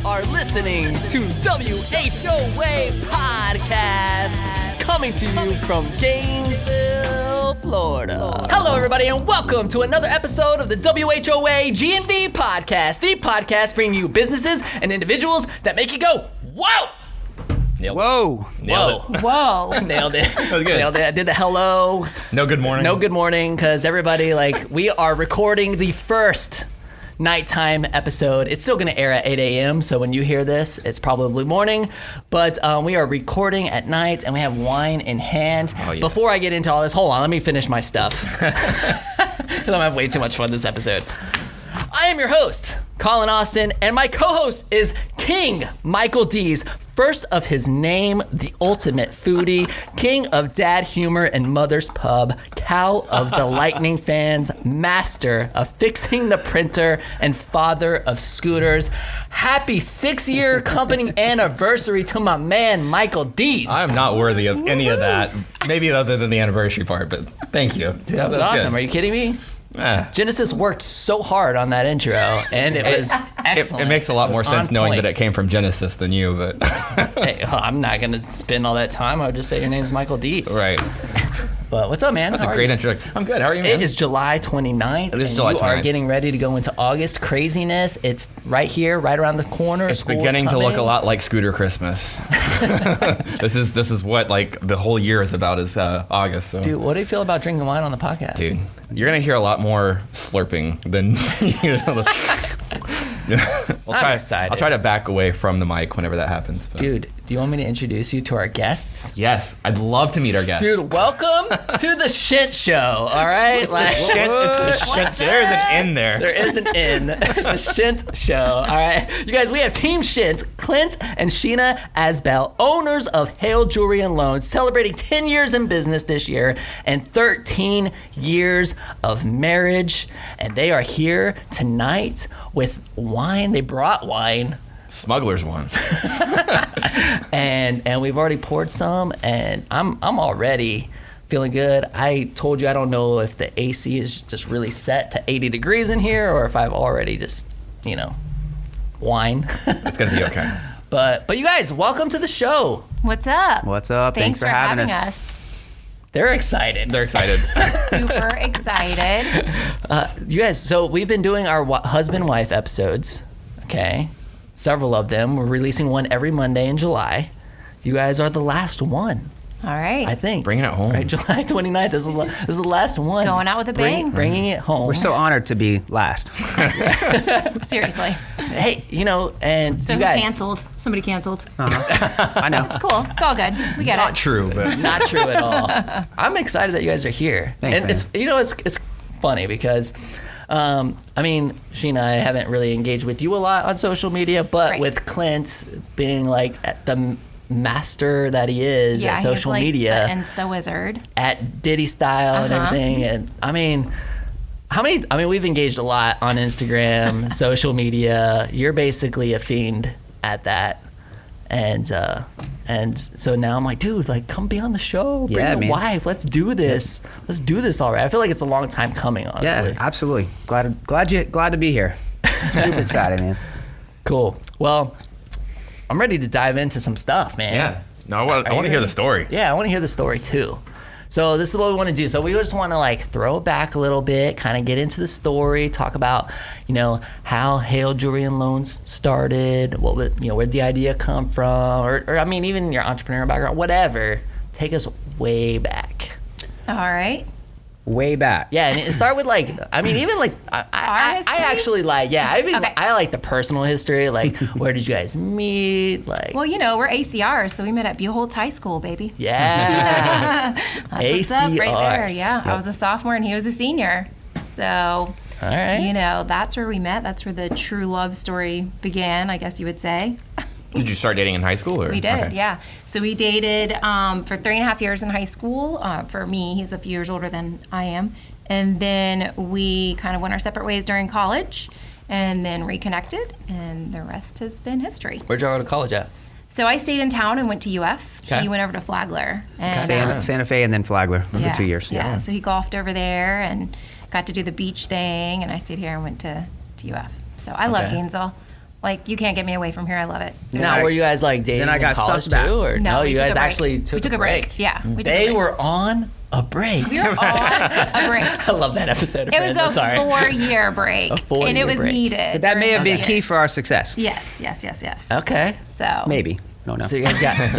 are listening to WHOA Podcast, coming to you from Gainesville, Florida. Hello, everybody, and welcome to another episode of the WHOA GNV Podcast, the podcast bringing you businesses and individuals that make you go, whoa! Nailed it. Whoa. Nailed it. That was good. Nailed it. I did the hello. No good morning. No good morning, because everybody, we are recording the first nighttime episode. It's still going to air at 8 a.m., so when you hear this, it's probably morning. But we are recording at night, and we have wine in hand. Oh, yeah. Before I get into all this, hold on, let me finish my stuff. Because I'm going to have way too much fun this episode. I am your host, Collin Austin, and my co-host is King Michael D's, first of his name, the ultimate foodie, king of dad humor and mother's pub, cow of the lightning fans, master of fixing the printer, and father of scooters. Happy 6-year company anniversary to my man, Michael D's. I'm not worthy of any of that. Maybe other than the anniversary part, but thank you. Dude, that was awesome. Good. Are you kidding me? Genesis worked so hard on that intro, and it was excellent. It makes a lot more sense knowing point. that it came from Genesis than you, but... Hey, I'm not going to spend all that time. I would just say your name's Michael D's. Right. But what's up, man? That's a great introduction. I'm good. How are you, man? It is July 29th, It is and July you are 29th. getting ready to go into August craziness. It's right here, right around the corner. It's School's beginning to look coming. a lot like Scooter Christmas. This is what the whole year is about is August. So. Dude, what do you feel about drinking wine on the podcast? Dude, you're gonna hear a lot more slurping than I'm excited. I'll try to back away from the mic whenever that happens. But. Dude, do you want me to introduce you to our guests? Yes, I'd love to meet our guests. Dude, welcome to the Shint Show, all right? There's an N there. There is an N. The Shint Show, all right? You guys, we have Team Shint, Clint and Sheena Asbell, owners of Haile Jewelry and Loans, celebrating 10 years in business this year and 13 years of marriage. And they are here tonight with wine. They brought wine. Smuggler's one. And we've already poured some, and I'm already feeling good. I told you I don't know if the AC is just really set to 80 degrees in here or if I've already just, wine. It's gonna be okay. But you guys, welcome to the show. What's up? What's up? Thanks for having us. They're excited. They're excited. Super excited. You guys, so we've been doing our husband-wife episodes, okay? Several of them. We're releasing one every Monday in July. You guys are the last one, All right. I think. Bringing it home. Right, July 29th. This is the last one. Going out with a bang. Bringing it home. We're so honored to be last. Seriously. Hey, and So you who guys. canceled? Somebody canceled. I know. It's cool. It's all good. We get Not it. true, but Not true at all. I'm excited that you guys are here. Thanks, and man. it's funny because Sheena, I haven't really engaged with you a lot on social media, but Right. with Clint being at the master that he is at social he's media, the Insta wizard. at Diddy style and everything, and we've engaged a lot on Instagram, social media. You're basically a fiend at that. And so now I'm like, dude, come be on the show. Bring Yeah, the man. wife. Let's do this. Let's do this already. I feel like it's a long time coming, honestly. Yeah, absolutely. Glad to be here. Super excited, man. Cool. Well, I'm ready to dive into some stuff, man. yeah. No, I want to hear the story. Yeah, I want to hear the story too. So this is what we want to do. So we just want to throw it back a little bit, kind of get into the story, talk about, how Haile Jewelry and Loans started, where'd the idea come from, or even your entrepreneurial background, whatever. Take us way back. All right. Way back. Yeah, and it start with I actually Okay. I like the personal history, where did you guys meet, Well, we're ACRs, so we met at Buchholz High School, baby. yeah, That's what's up right there. ACRs. Yeah. I was a sophomore and he was a senior. So, All right. That's where we met. That's where the true love story began, I guess you would say. Did you start dating in high school? Or? We did, Okay. yeah. So we dated for 3.5 years in high school. For me, he's a few years older than I am. And then we kind of went our separate ways during college and then reconnected, and the rest has been history. Where'd y'all go to college at? So I stayed in town and went to UF. Okay. He went over to Flagler. And, Santa Fe and then Flagler for 2 years. Yeah, so he golfed over there and got to do the beach thing, and I stayed here and went to UF. So I love Okay. Gainesville. Like, you can't get me away from here. I love it. Now, were you guys like dating Then I got in college sucked back. too, or No, we you took guys a break. actually We took a break. Yeah, we took a They break. were on a break. We were on a break. I love that episode. Of It was Friends. I'm a sorry. 4-year break. A 4-year and it was break. needed. But that may have been during key those for our success. years. Yes. Okay. So Maybe. I don't know. So you guys got.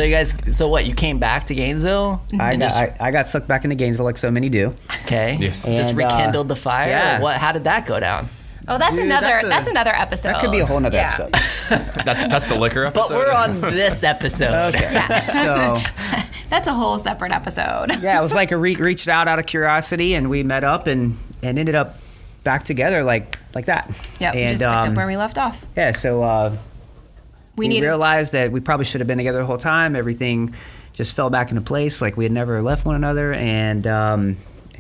So what? You came back to Gainesville? I And I got sucked back into Gainesville like so many do. Okay. Yes. Just And, rekindled the fire. yeah. Like, what? How did that go down? Oh, that's Dude, another. that's Another episode. That could be a whole nother Yeah. episode. That's the liquor episode. But we're on this episode. So That's a whole separate episode. yeah, it was like reached out of curiosity, and we met up and ended up back together like that. Yep. And Just picked up where we left off. yeah, so we needed. realized that we probably should have been together the whole time. Everything just fell back into place, like we had never left one another, and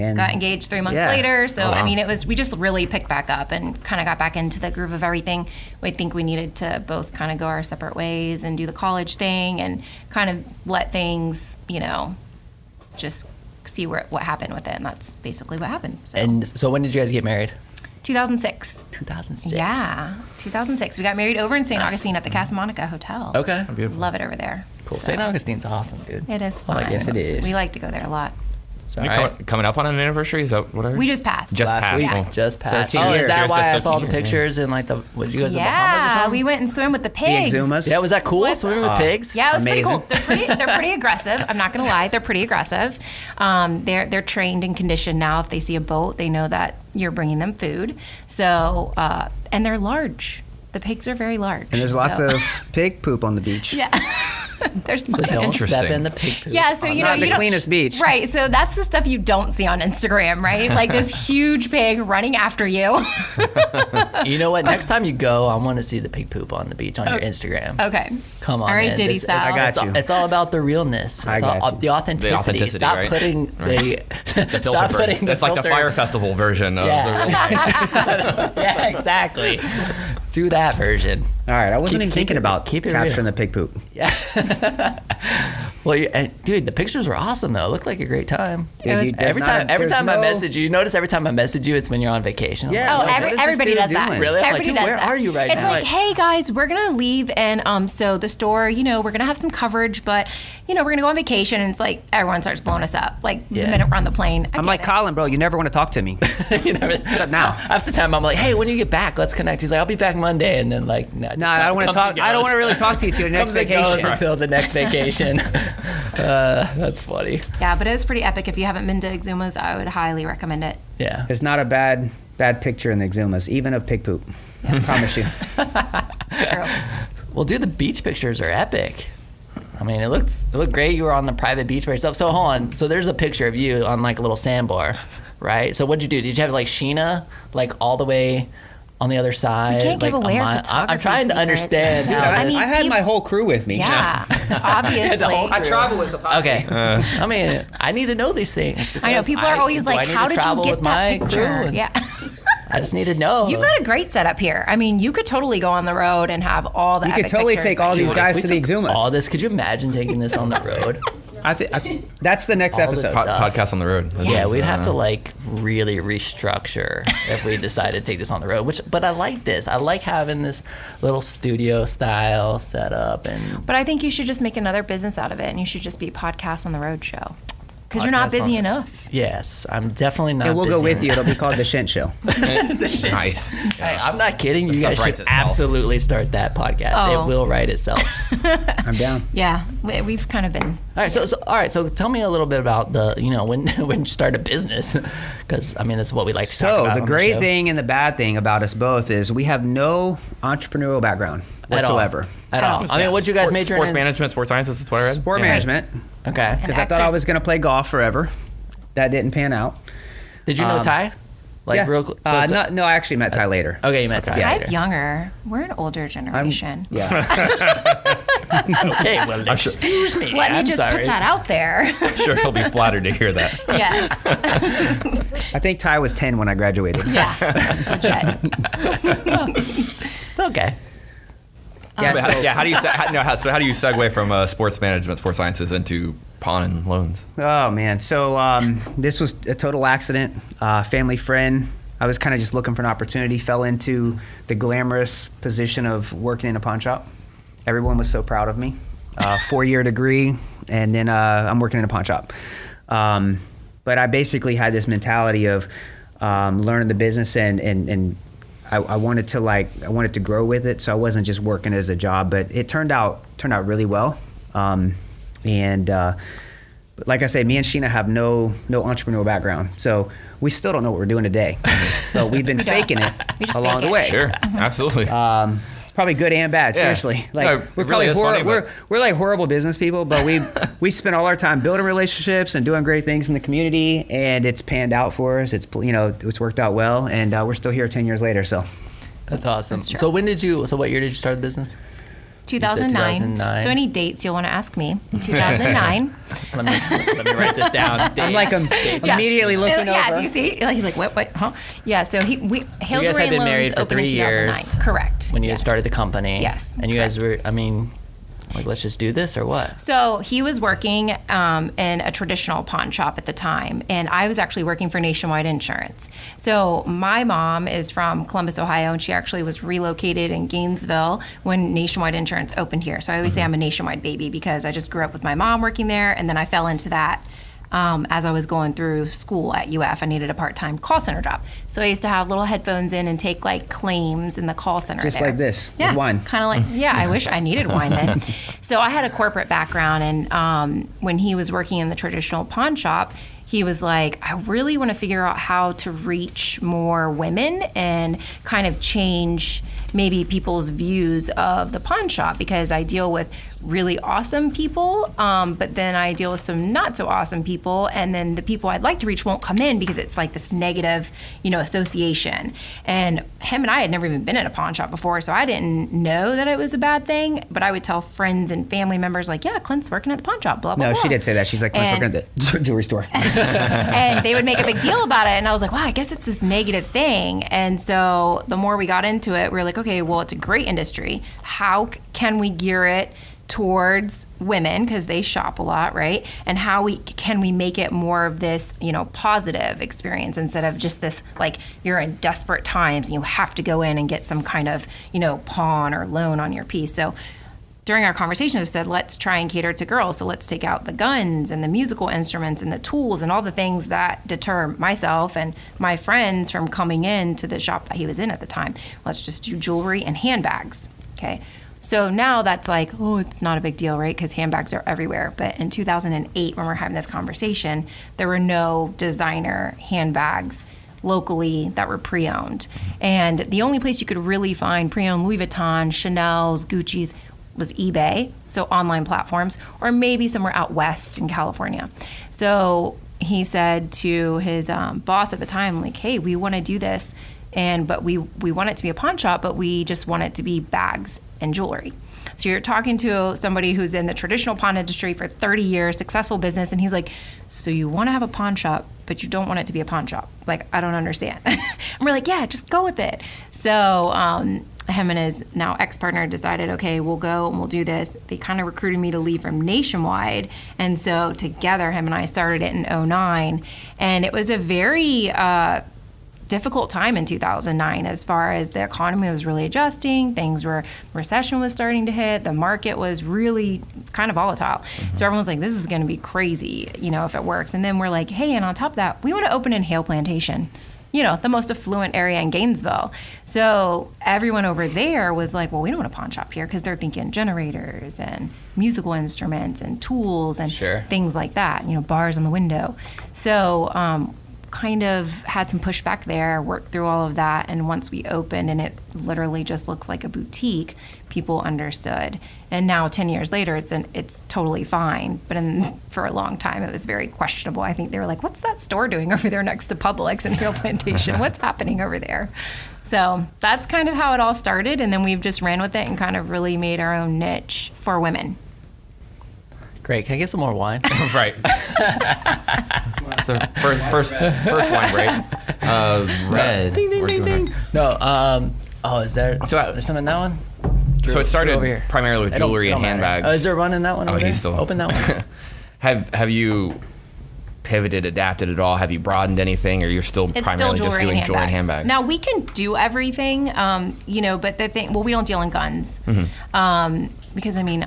Got engaged 3 months Yeah. later. So, Oh, wow. I mean, we just really picked back up and kind of got back into the groove of everything. We think we needed to both kind of go our separate ways and do the college thing and kind of let things, just see what happened with it. And that's basically what happened. So, And so when did you guys get married? 2006. 2006. Yeah, 2006. We got married over in St. Augustine at the Casa Monica Hotel. Okay. Beautiful. Love it over there. Cool. So, St. Augustine's awesome, dude. It is I fun. like Yes, it is. We like to go there a lot. So, You all right. coming up on an anniversary? Is that what I heard? We just passed. Just Last passed. week. Oh. Just passed. 13 Oh, years. is that Cheers to why I saw the 13 years, pictures in like the? Would you guys to the Bahamas or Yeah, something? we went and swam with the the pigs. Exumas. Yeah, was that cool? Swimming with pigs? Yeah, it was Amazing. pretty cool. They're pretty aggressive. I'm not gonna lie, they're pretty aggressive. They're trained and conditioned now. If they see a boat, they know that you're bringing them food. So and they're large. The pigs are very large. And there's lots so- of pig poop on the beach. yeah. There's So don't Interesting. step in the pig poop. yeah, so you know, not the you don't- cleanest beach. right? So that's the stuff you don't see on Instagram, right? Like this huge pig running after you. You know what? Next time you go, I want to see the pig poop on the beach on your Instagram. Okay. Come on, All right, man. Diddy This- style. it's- I got it's all- you. It's all about the realness. I It's got all you. the authenticity. authenticity, Stop right? putting the The stop filter. putting the That's like the filter- Fire Festival version of the Yeah. real life. Yeah, exactly. Do that version. All right, I wasn't even Keep thinking it- about keep it capturing real. the pig poop. Yeah. Well, dude, the pictures were awesome though. It looked like a great time. It was- Dude, there's Every not- time there's I no- message you, notice every time I message you, it's when you're on vacation. I'm Yeah. like, Oh, Like, what is this everybody dude does that. doing? Really? I'm like, Everybody dude, does where that. are you right it's now? like, hey guys, we're gonna leave, and so the store, we're gonna have some coverage, but we're gonna go on vacation, and it's like everyone starts blowing us up, like Yeah. the minute we're on the plane. I I'm get like, it. Colin, bro, you never want to talk to me. you know, Except now. Half the time I'm like, hey, when you get back, let's connect. He's like, I'll be back Monday, and then like, no, No, I don't want to talk. I don't want to really talk to you till the next Comes and goes vacation. until the next vacation. That's funny. Yeah, but it was pretty epic. If you haven't been to Exumas, I would highly recommend it. Yeah. There's not a bad picture in the Exumas, even of pig poop. I promise you. It's true. Well, dude, the beach pictures are epic. I mean, it looked great. You were on the private beach by yourself. So hold on. So there's a picture of you on like a little sandbar, right? So what'd you do? Did you have like Sheena like all the way on the other side? can't give like, away a our I'm photography trying to secrets. understand. No, how I this- mean, I had my whole crew with me. Yeah, obviously. I travel with the posse. Okay. I mean, I need to know these things. I know because people are always do I like, need "How to did you travel get with that my picture?" crew? And Yeah, I just need to know. you've got a great setup here. I mean, you could totally go on the road and have all the. You could epic totally pictures take that all you these want. guys We to the took Exumas. all this. Could you imagine taking this on the road? That's the next All this episode. stuff. Podcast on the road. Yeah, we'd have to like really restructure if we decided to take this on the road. But I like this. I like having this little studio style setup and But I think you should just make another business out of it, and you should just be podcast on the road show, because you're not Podcast busy on- enough. yes, I'm definitely not. And we'll go busy. with you. It'll be called the Shint Show. Nice. Hey, I'm not kidding. You stuff guys writes should itself. absolutely start that podcast. Oh. It will write itself. I'm down. Yeah, we've kind of been. All right, so tell me a little bit about the when you start a business, because I mean that's what we like to talk So about. the on great show. thing and the bad thing about us both is we have no entrepreneurial background At all. whatsoever. At all. I mean, what you guys major Sports in? management, sports sciences. That's what I read. Sport Yeah. management, Okay. because I thought I was going to play golf forever. That didn't pan out. Did you know Ty? Like yeah. real? So No, I actually met Ty later. okay, you met Ty. Yeah. Guy's younger. We're an older generation. Yeah. Okay, well, excuse me. Let me I'm just sorry. put that out there. Sure, he'll be flattered to hear that. Yes. I think Ty was 10 when I graduated. Yeah. Legit. Okay. Yeah, But so- how do you how do you segue from sports management, sports sciences into pawn and loans? Oh man, so this was a total accident. Family friend I was kind of just looking for an opportunity, fell into the glamorous position of working in a pawn shop. Everyone was so proud of me. 4-year degree, and then I'm working in a pawn shop. But I basically had this mentality of learning the business, and I wanted to grow with it. So I wasn't just working as a job, but it turned out really well. But like I say, me and Sheena have no entrepreneurial background, so we still don't know what we're doing today. But we've been faking it along the way. Sure, absolutely. It's probably good and bad. Yeah. Seriously, like No, we're it really probably is funny, we're like horrible business people, but we spend all our time building relationships and doing great things in the community, and it's panned out for us. It's it's worked out well, and we're still here 10 years later. So That's awesome. That's true. So what year did you start the business? 2009. 2009. So any dates you'll want to ask me? 2009. Let me write this down. I'm like immediately looking over. Yeah, do you see? Like, he's like, what, huh? Yeah, so Haile you guys Jewelry had and been married Loans for opened in 3 2009. years. Correct. When you Yes. started the company. Yes, And you guys were, like, let's just do this or what? So he was working in a traditional pawn shop at the time, and I was actually working for Nationwide Insurance. So my mom is from Columbus, Ohio, and she actually was relocated in Gainesville when Nationwide Insurance opened here. So I always say I'm a Nationwide baby because I just grew up with my mom working there, and then I fell into that. As I was going through school at UF, I needed a part-time call center job. So I used to have little headphones in and take like claims in the call center Just there. like this, with Yeah, wine. kind of like, yeah, I wish I needed wine then. So I had a corporate background, and when he was working in the traditional pawn shop, he was like, I really want to figure out how to reach more women and kind of change maybe people's views of the pawn shop, because I deal with really awesome people, but then I deal with some not so awesome people, and then the people I'd like to reach won't come in because it's like this negative, association. And him and I had never even been in a pawn shop before, so I didn't know that it was a bad thing, but I would tell friends and family members like, yeah, Clint's working at the pawn shop, blah, blah, No, blah. she did say that. She's like, let's work at the jewelry store. And they would make a big deal about it, and I was like, wow, I guess it's this negative thing. And so the more we got into it, we were like, okay, well, it's a great industry. How can we gear it towards women, because they shop a lot, right? And how can we make it more of this, positive experience instead of just this, like, you're in desperate times and you have to go in and get some kind of, pawn or loan on your piece. So during our conversation, I said, let's try and cater to girls. So let's take out the guns and the musical instruments and the tools and all the things that deter myself and my friends from coming in to the shop that he was in at the time. Let's just do jewelry and handbags, okay? So now that's like, oh, it's not a big deal, right? Because handbags are everywhere. But in 2008, when we're having this conversation, there were no designer handbags locally that were pre-owned. And the only place you could really find pre-owned Louis Vuitton, Chanel's, Gucci's was eBay, so online platforms, or maybe somewhere out west in California. So he said to his boss at the time, like, hey, we want to do this, but we want it to be a pawn shop, but we just want it to be bags and jewelry. So you're talking to somebody who's in the traditional pawn industry for 30 years, successful business, and he's like, so you want to have a pawn shop, but you don't want it to be a pawn shop? Like, I don't understand. And we're like, yeah, just go with it. So him and his now ex-partner decided, okay, we'll go and we'll do this. They kind of recruited me to leave from Nationwide. And so together, him and I started it in 2009. And it was a very difficult time in 2009 as far as the economy was really adjusting. Recession was starting to hit. The market was really kind of volatile. Mm-hmm. So everyone was like, this is going to be crazy, if it works. And then we're like, hey, and on top of that, we want to open in Haile Plantation, the most affluent area in Gainesville. So everyone over there was like, well, we don't want a pawn shop here, because they're thinking generators and musical instruments and tools and things like that, bars on the window. So kind of had some pushback there, worked through all of that, and once we opened and it literally just looks like a boutique, people understood. And now 10 years later, it's totally fine, but for a long time it was very questionable. I think they were like, what's that store doing over there next to Publix in Haile Plantation? What's happening over there? So that's kind of how it all started, and then we've just ran with it and kind of really made our own niche for women. Great. Can I get some more wine? Right. So first wine break. Red. Ding, ding, ding, ding. No. Is there something in that one? So it started over here. primarily with jewelry and handbags. Is there one in that one? Oh, over there? he's still Open that one. Have you pivoted, adapted at all? Have you broadened anything, or you're still It's primarily still just jewelry doing and jewelry and handbags. handbags? Now we can do everything, but the thing, we don't deal in guns. Because I mean,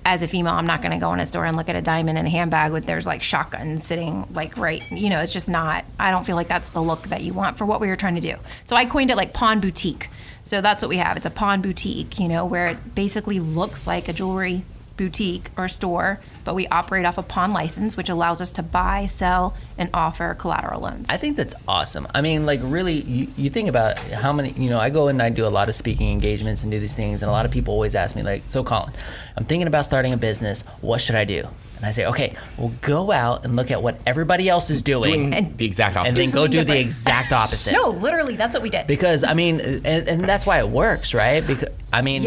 as a female, I'm not going to go in a store and look at a diamond in a handbag with there's like shotguns sitting like right, it's just not, I don't feel like that's the look that you want for what we were trying to do. So I coined it like pawn boutique. So that's what we have. It's a pawn boutique, where it basically looks like a jewelry boutique or store, but we operate off a pawn license, which allows us to buy, sell, and offer collateral loans. I think that's awesome. I mean, like, really, you think about how many, I go and I do a lot of speaking engagements and do these things, and a lot of people always ask me, like, so Collin, I'm thinking about starting a business. What should I do? And I say, okay, well, go out and look at what everybody else is doing. And the exact opposite. And then go something do the different. exact opposite. No, literally, that's what we did. Because, I mean, and that's why it works, right? Because, I mean...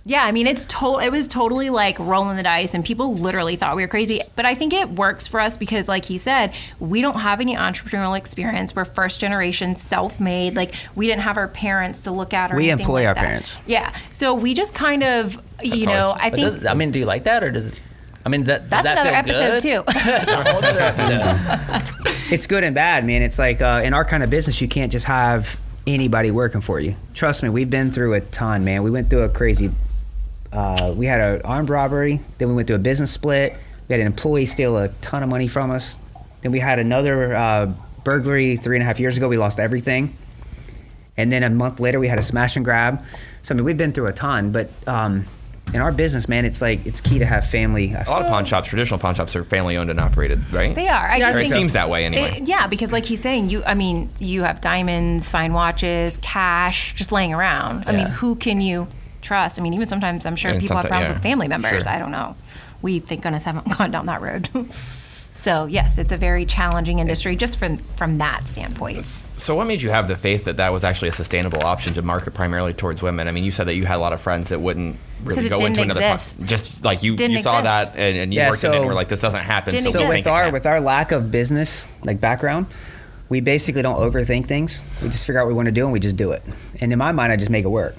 Yeah, I mean, it was totally like rolling the dice, and people literally thought we were crazy. But I think it works for us because, like he said, we don't have any entrepreneurial experience. We're first generation, self-made. Like, we didn't have our parents to look at or We anything employ like our that. parents. Yeah, so we just kind of, I think do you like that, or does... I mean, does that's that another feel episode good? too. That's a whole other episode. It's good and bad, man. It's like in our kind of business, you can't just have anybody working for you. Trust me, we've been through a ton, man. We went through a crazy... we had an armed robbery, then we went through a business split, we had an employee steal a ton of money from us, then we had another burglary 3.5 years ago. We lost everything, and then a month later we had a smash and grab. So I mean, we've been through a ton, but in our business, man, it's key to have family. A lot of pawn shops, traditional pawn shops, are family owned and operated, right? They are. I just Or it think seems that way anyway. Yeah, because like he's saying, you have diamonds, fine watches, cash, just laying around. I mean, who can you trust? I mean, even sometimes I'm sure And people have problems yeah, with family members. sure. I don't know. We, thank goodness, haven't gone down that road. So yes, it's a very challenging industry just from that standpoint. So what made you have the faith that that was actually a sustainable option to market primarily towards women? I mean, you said that you had a lot of friends that wouldn't really 'Cause it go didn't into another exist. just like you Didn't saw exist. that and you Yeah, worked in it and so- were like, this doesn't happen. Didn't so exist. we'll With make it our happen. with our lack of business background, we basically don't overthink things. We just figure out what we want to do and we just do it. And in my mind, I just make it work.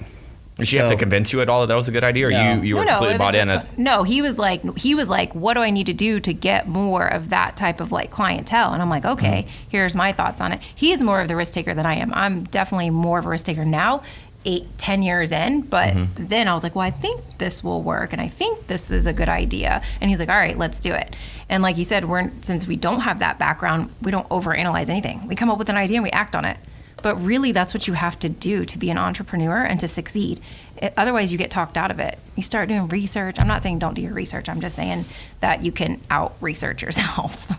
Did she have to So- convince you at all that that was a good idea, or No. you were completely it bought was in? no, he was like, what do I need to do to get more of that type of like clientele? And I'm like, okay, here's my thoughts on it. He is more of the risk taker than I am. I'm definitely more of a risk taker now, 8-10 years in. But then I was like, well, I think this will work, and I think this is a good idea. And he's like, all right, let's do it. And like he said, since we don't have that background, we don't overanalyze anything. We come up with an idea and we act on it. But really, that's what you have to do to be an entrepreneur and to succeed. Otherwise, you get talked out of it. You start doing research. I'm not saying don't do your research. I'm just saying that you can out-research yourself.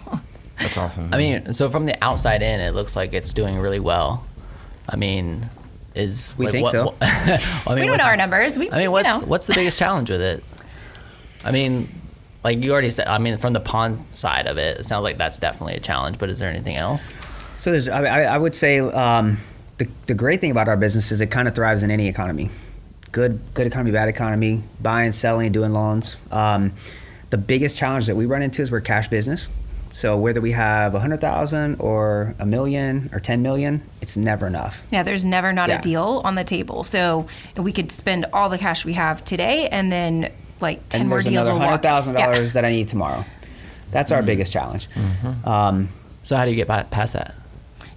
That's awesome. I mean, so from the outside in, it looks like it's doing really well. I mean, We think so. I mean, We don't know our numbers. What's the biggest challenge with it? I mean, like you already said. I mean, from the pawn side of it, it sounds like that's definitely a challenge. But is there anything else? So I would say the great thing about our business is it kind of thrives in any economy. Good economy, bad economy, buying, selling, doing loans. The biggest challenge that we run into is we're a cash business. So whether we have 100,000 or $1 million or 10 million, it's never enough. Yeah, there's never not Yeah. a deal on the table. So we could spend all the cash we have today, and then like 10 And more there's deals another will walk. $100,000 Yeah. that I need tomorrow. That's our biggest challenge. So how do you get past that?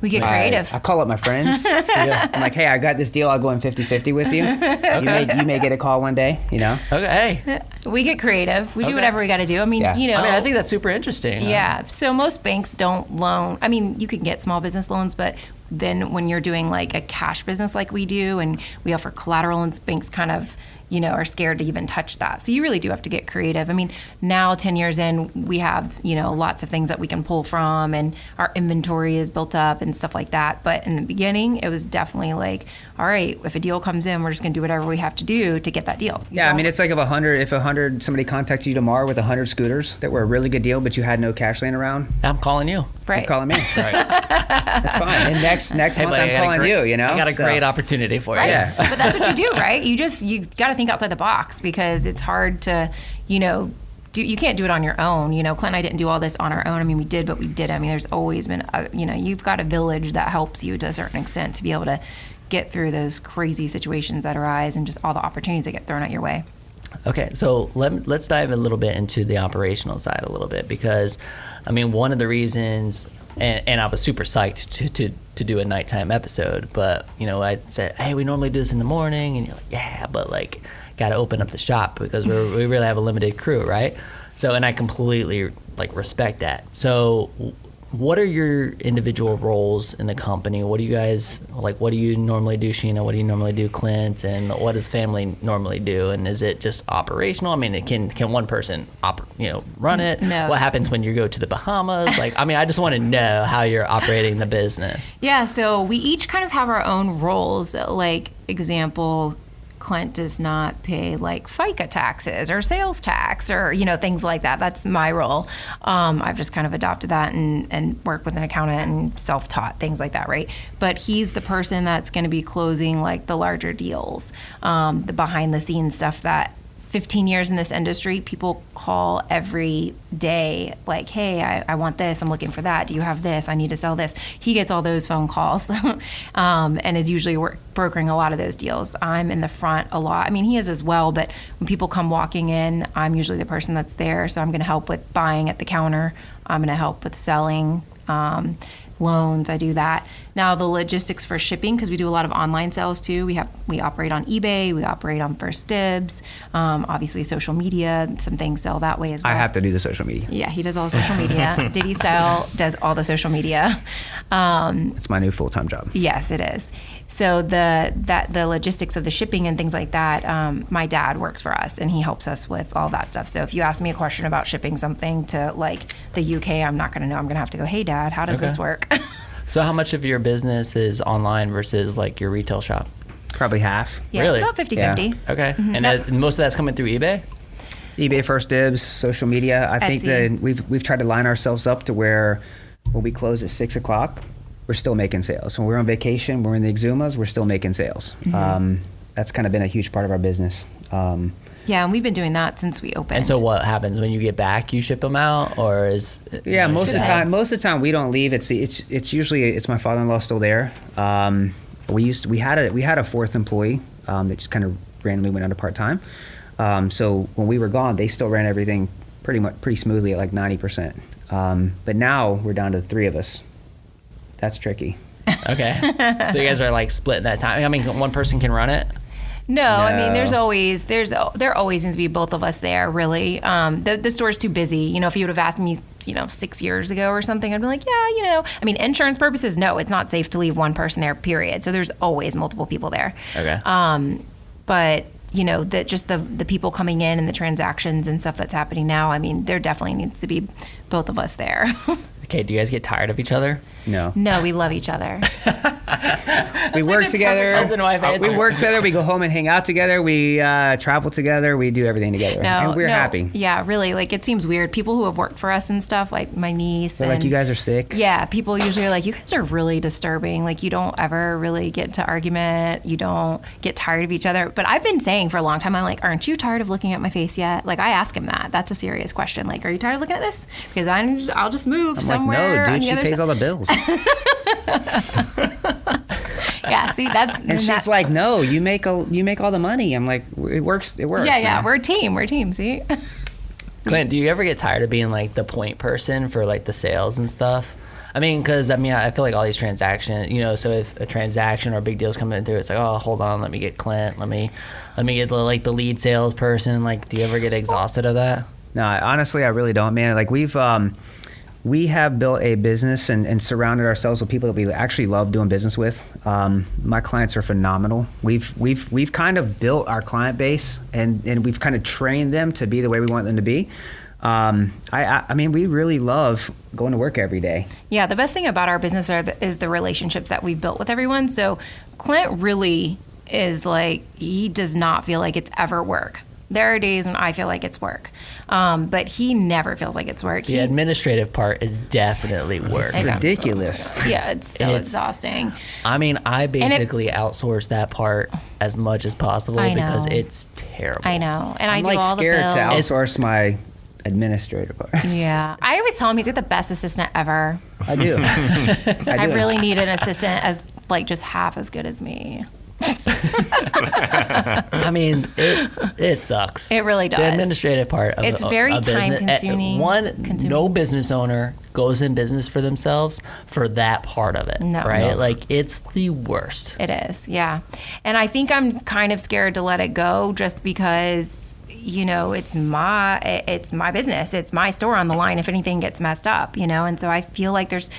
We get creative. I call up my friends. I'm like, hey, I got this deal. I'll go in 50-50 with you. You may get a call one day, Okay. Hey. We get creative. We do Okay. whatever we got to do. I mean, Yeah. you know. I mean, I think that's super interesting. Yeah. So most banks don't loan. I mean, you can get small business loans, but then when you're doing like a cash business like we do, and we offer collateral, and banks kind of, are scared to even touch that. So you really do have to get creative. I mean, now 10 years in, we have, lots of things that we can pull from, and our inventory is built up and stuff like that. But in the beginning, it was definitely like, all right, if a deal comes in, we're just going to do whatever we have to do to get that deal. Yeah, I mean, it's like if 100 somebody contacts you tomorrow with 100 scooters that were a really good deal, but you had no cash laying around, I'm calling you. right. you're calling me. right. That's fine. And next month buddy, I'm calling you. I got a So- great opportunity for you. Right. Yeah. But that's what you do, right? You got to think outside the box, because it's hard to, you can't do it on your own. Clint and I didn't do all this on our own. I mean, we did, but we did. I mean, there's always been, you've got a village that helps you to a certain extent to be able to get through those crazy situations that arise and just all the opportunities that get thrown at your way. Okay, so let's dive a little bit into the operational side a little bit, because I mean, one of the reasons, and I was super psyched to do a nighttime episode, but I said, hey, we normally do this in the morning, and you're like, yeah, but like, got to open up the shop because we really have a limited crew, right? So, and I completely like respect that. So, what are your individual roles in the company? What do you guys like? What do you normally do, Sheena? What do you normally do, Clint? And what does family normally do? And is it just operational? I mean, can one person run it? No. What happens when you go to the Bahamas? Like, I mean, I just want to know how you're operating the business. Yeah, so we each kind of have our own roles. Like, example, Clint does not pay like FICA taxes or sales tax or things like that. That's my role. I've just kind of adopted that and work with an accountant and self-taught things like that, right? But he's the person that's going to be closing like the larger deals, the behind the scenes stuff that 15 years in this industry, people call every day like, hey, I want this, I'm looking for that, do you have this, I need to sell this. He gets all those phone calls and is usually brokering a lot of those deals. I'm in the front a lot. I mean, he is as well, but when people come walking in, I'm usually the person that's there. So I'm going to help with buying at the counter. I'm going to help with selling, loans. I do that. Now the logistics for shipping, because we do a lot of online sales too. We operate on eBay. We operate on First Dibs. Obviously social media. Some things sell that way as well. I have to do the social media. Yeah, he does all the social media. Diddy Style does all the social media. It's my new full-time job. Yes, it is. So the logistics of the shipping and things like that, my dad works for us and he helps us with all that stuff. So if you ask me a question about shipping something to like the UK, I'm not going to know. I'm going to have to go, hey Dad, how does this work? So how much of your business is online versus like your retail shop? Probably half. Yeah, Really? it's about 50-50. Yeah. Okay. And most of that's coming through eBay? eBay, First Dibs, social media. I think that we've tried to line ourselves up to where when we close at 6 o'clock, we're still making sales. When we're on vacation, we're in the Exumas, we're still making sales. That's kind of been a huge part of our business. Yeah, and we've been doing that since we opened. And so what happens when you get back? You ship them out, or is most of the time we don't leave. It's usually my father-in-law still there. We had a fourth employee that just kind of randomly went under part-time. So when we were gone, they still ran everything pretty smoothly at like 90%. But now we're down to the three of us. That's tricky. Okay. So you guys are like splitting that time. I mean, one person can run it? No, I mean, there always needs to be both of us there, really. The store's too busy. If you would have asked me, 6 years ago or something, I'd be like, yeah, I mean, insurance purposes, no, it's not safe to leave one person there, period. So there's always multiple people there. Okay. But the people coming in and the transactions and stuff that's happening now, I mean, there definitely needs to be both of us there. Okay, do you guys get tired of each other? No. No, we love each other. We work together. Husband and wife answer. We work together. We go home and hang out together. We travel together. We do everything together. And we're happy. Yeah, really. Like, it seems weird. People who have worked for us and stuff, like my niece. They're like, you guys are sick. Yeah, people usually are like, you guys are really disturbing. Like, you don't ever really get into argument. You don't get tired of each other. But I've been saying for a long time, I'm like, aren't you tired of looking at my face yet? Like, I ask him that. That's a serious question. Like, are you tired of looking at this? Because I'll just move somewhere. No, dude, she other pays all the bills. Yeah, see, that's and she's like, no, you make all the money. I'm like, it works. Yeah, we're a team. See, Clint, do you ever get tired of being like the point person for like the sales and stuff? I mean, because I feel like all these transactions, so if a transaction or a big deal's coming through, it's like, oh, hold on, let me get Clint, let me get the lead salesperson. Like, do you ever get exhausted of that? No, honestly, I really don't, man. Like, we have built a business and surrounded ourselves with people that we actually love doing business with. My clients are phenomenal. We've kind of built our client base and we've kind of trained them to be the way we want them to be. I mean, we really love going to work every day. Yeah, the best thing about our business is the relationships that we've built with everyone. So Clint really is like, he does not feel like it's ever work. There are days when I feel like it's work, but he never feels like it's work. The administrative part is definitely work. It's ridiculous. Yeah, it's so exhausting. I mean, I basically outsource that part as much as possible because it's terrible. I know, and I'm I do all the bills. I'm scared to outsource my administrative part. Yeah, I always tell him he's got the best assistant ever. I do. I really need an assistant as just half as good as me. I mean, it sucks. It really does. The administrative part of It's a very business. time-consuming. No business owner goes in business for themselves for that part of it, No. right? No. Like, it's the worst. It is, yeah. And I think I'm kind of scared to let it go just because, you know, it's my business. It's my store on the line if anything gets messed up, you know? And so I feel like there's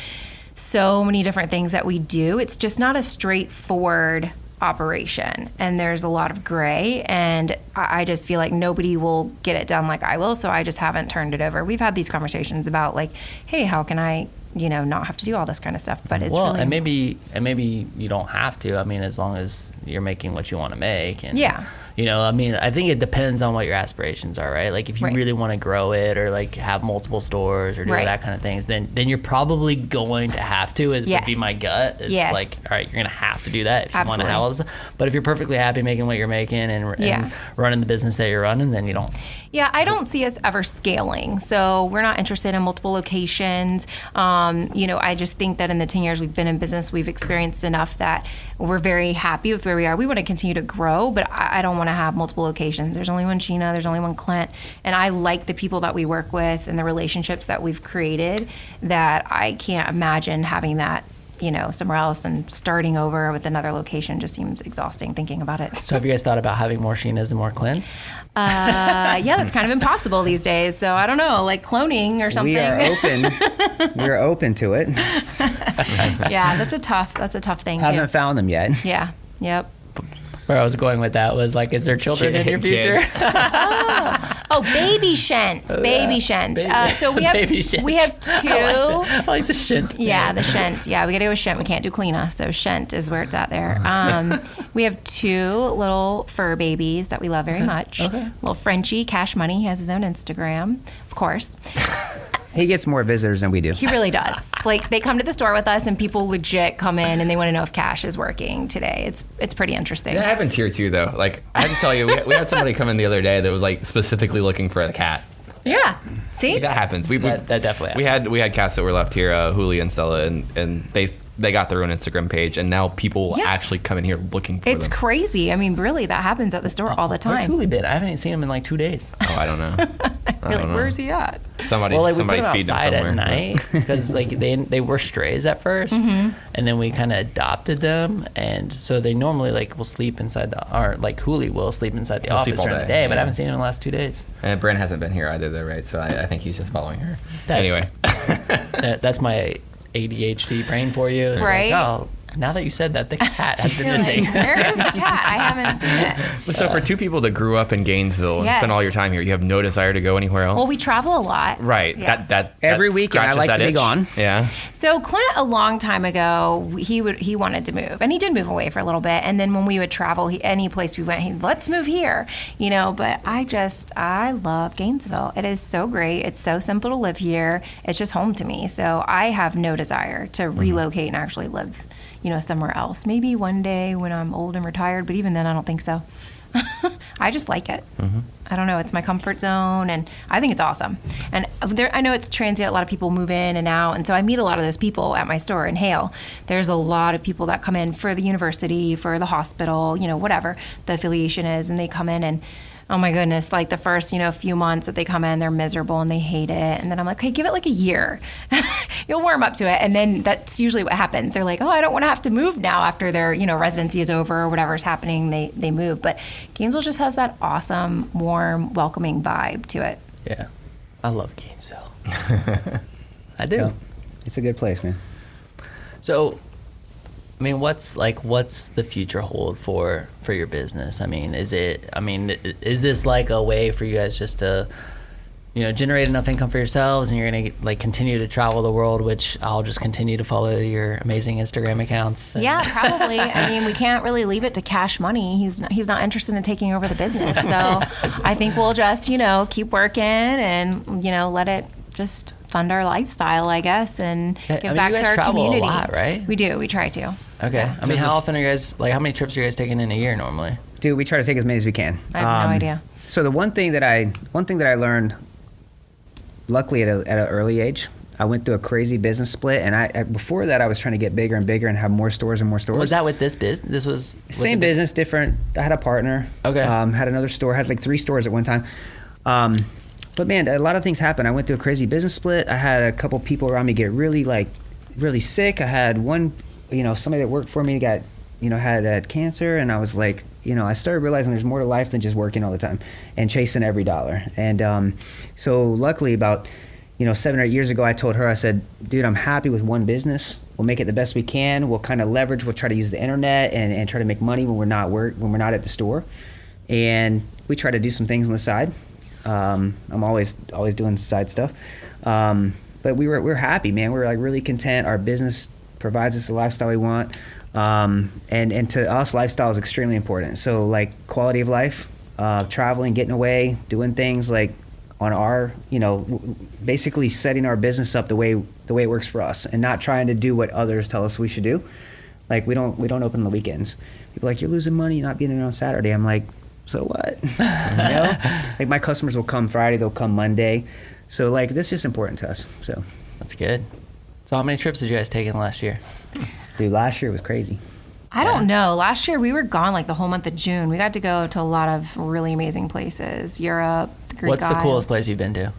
so many different things that we do. It's just not a straightforward operation, and there's a lot of gray, and I just feel like nobody will get it done like I will, so I just haven't turned it over. We've had these conversations about like, hey, how can I, you know, not have to do all this kind of stuff, but it's really... and maybe you don't have to. I mean, as long as you're making what you want to make, and Yeah. you know, I mean, I think it depends on what your aspirations are, right? Like, if you Right. really want to grow it, or like have multiple stores, or do Right. that kind of things, then you're probably going to have to. Would Yes. be my gut. It's Yes. like, all right, you're gonna have to do that if you want to Absolutely. have all this. But if you're perfectly happy making what you're making and Yeah. running the business that you're running, then you don't. Yeah, I don't see us ever scaling. So we're not interested in multiple locations. You know, I just think that in the 10 years we've been in business, we've experienced enough that we're very happy with where we are. We want to continue to grow, but I don't want to have multiple locations. There's only one Sheena, there's only one Clint. And I like the people that we work with and the relationships that we've created, that I can't imagine having that, you know, somewhere else, and starting over with another location just seems exhausting thinking about it. So have you guys thought about having more Sheenas and more Clints? Yeah, that's kind of impossible these days. So I don't know, like cloning or something. We are open. We're open to it. Yeah, that's a tough thing too. Haven't found them yet. Yeah. Yep. Where I was going with that was like, is there children in your future? Oh, baby shents. Baby shents. So we have Baby shents. we have two. I like the shint. Yeah, the shent. Yeah, we got to go with shent. We can't do Kleena, so shent is where it's at there. We have two little fur babies that we love very much. Okay. Little Frenchie, Cash Money. He has his own Instagram, of course. He gets more visitors than we do. He really does. Like, they come to the store with us, and people legit come in and they want to know if Cash is working today. It's pretty interesting. That happens here too, though. Like, I have to tell you, we had somebody come in the other day that was like specifically looking for a cat. Yeah. See? Like, that happens. That definitely happens. We had cats that were left here, Huli and Stella, and they got their own Instagram page, and now people Yeah. actually come in here looking for It's them. crazy. I mean, really, that happens at the store all the Where's time. Huli been? I haven't seen him in like 2 days. Oh, I don't know. You're like, where's he at? Somebody's Well, like, we put them feeding him outside somewhere. at night because like they were strays at first, Mm-hmm. and then we kind of adopted them, and so they normally like will sleep inside or like Huli will sleep inside the They'll sleep office all during the day, day, but I yeah. haven't seen him in the last 2 days. And Brent hasn't been here either, though, right? So I think he's just following her. That's- Anyway. That's my ADHD brain for you. It's Right? like, oh, now that you said that, the cat has been You're like, missing. where is the cat? I haven't seen it. So for two people that grew up in Gainesville and Yes. spent all your time here, you have no desire to go anywhere else? Well, we travel a lot. Right. Yeah. That Every weekend, I scratches like that to be itch. gone. Yeah. So Clint, a long time ago, he wanted to move, and he did move away for a little bit. And then when we would travel, any place we went, let's move here, you know. But I love Gainesville. It is so great. It's so simple to live here. It's just home to me. So I have no desire to relocate and actually live, you know, somewhere else. Maybe one day when I'm old and retired, but even then, I don't think so. I just like it. I don't know. It's my comfort zone, and I think it's awesome. And I know it's transient. A lot of people move in and out, and so I meet a lot of those people at my store in Hale. There's a lot of people that come in for the university, for the hospital, you know, whatever the affiliation is, and they come in and, oh my goodness, like the first, you know, few months that they come in, they're miserable and they hate it. And then I'm like, okay, give it like a year. You'll warm up to it. And then that's usually what happens. They're like, oh, I don't want to have to move now after their, you know, residency is over or whatever's happening. They move. But Gainesville just has that awesome, warm, welcoming vibe to it. Yeah, I love Gainesville. I do. Yeah. It's a good place, man. So, I mean, what's the future hold for your business? I mean, is this like a way for you guys just to, you know, generate enough income for yourselves, and you're gonna like continue to travel the world, which I'll just continue to follow your amazing Instagram accounts? And Yeah, probably. I mean, we can't really leave it to Cash Money. He's not interested in taking over the business. So I think we'll just, you know, keep working and, you know, let it just fund our lifestyle, I guess, and Yeah, give I mean, back you to guys our travel a community. lot, right? We do. We try to. Okay. Yeah. I mean, So how this- often are you guys how many trips are you guys taking in a year normally? Dude, we try to take as many as we can. I have no idea. So the one thing that I learned, luckily at an early age, I went through a crazy business split, and before that I was trying to get bigger and bigger and have more stores and more stores. Was that with this business? This was same business, different. I had a partner. Okay. Had another store. Had like 3 stores at one time. But man, a lot of things happened. I went through a crazy business split. I had a couple people around me get really sick. I had one, somebody that worked for me got, had cancer, and I was like, I started realizing there's more to life than just working all the time and chasing every dollar. And so luckily about 7 or 8 years ago, I told her, I said, dude, I'm happy with one business. We'll make it the best we can. We'll kind of leverage. We'll try to use the internet and try to make money when we're not at the store. And we try to do some things on the side. I'm always doing side stuff. But we're happy, man. We're like really content. Our business provides us the lifestyle we want. And to us, lifestyle is extremely important. So like quality of life, traveling, getting away, doing things like on our, basically setting our business up the way it works for us, and not trying to do what others tell us we should do. Like we don't open on the weekends. People are like, you're losing money not being there on Saturday. I'm like, so what? Like my customers will come Friday, they'll come Monday. So like this is important to us. So That's good. So how many trips did you guys take in the last year? dude, last year was crazy. I don't know. Last year we were gone like the whole month of June. We got to go to a lot of really amazing places. Europe, the Greek What's the Isles. coolest place you've been to?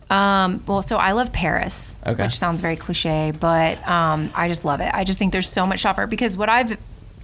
Well, so I love Paris, Okay. which sounds very cliche, but I just love it. I just think there's so much to offer, because what I've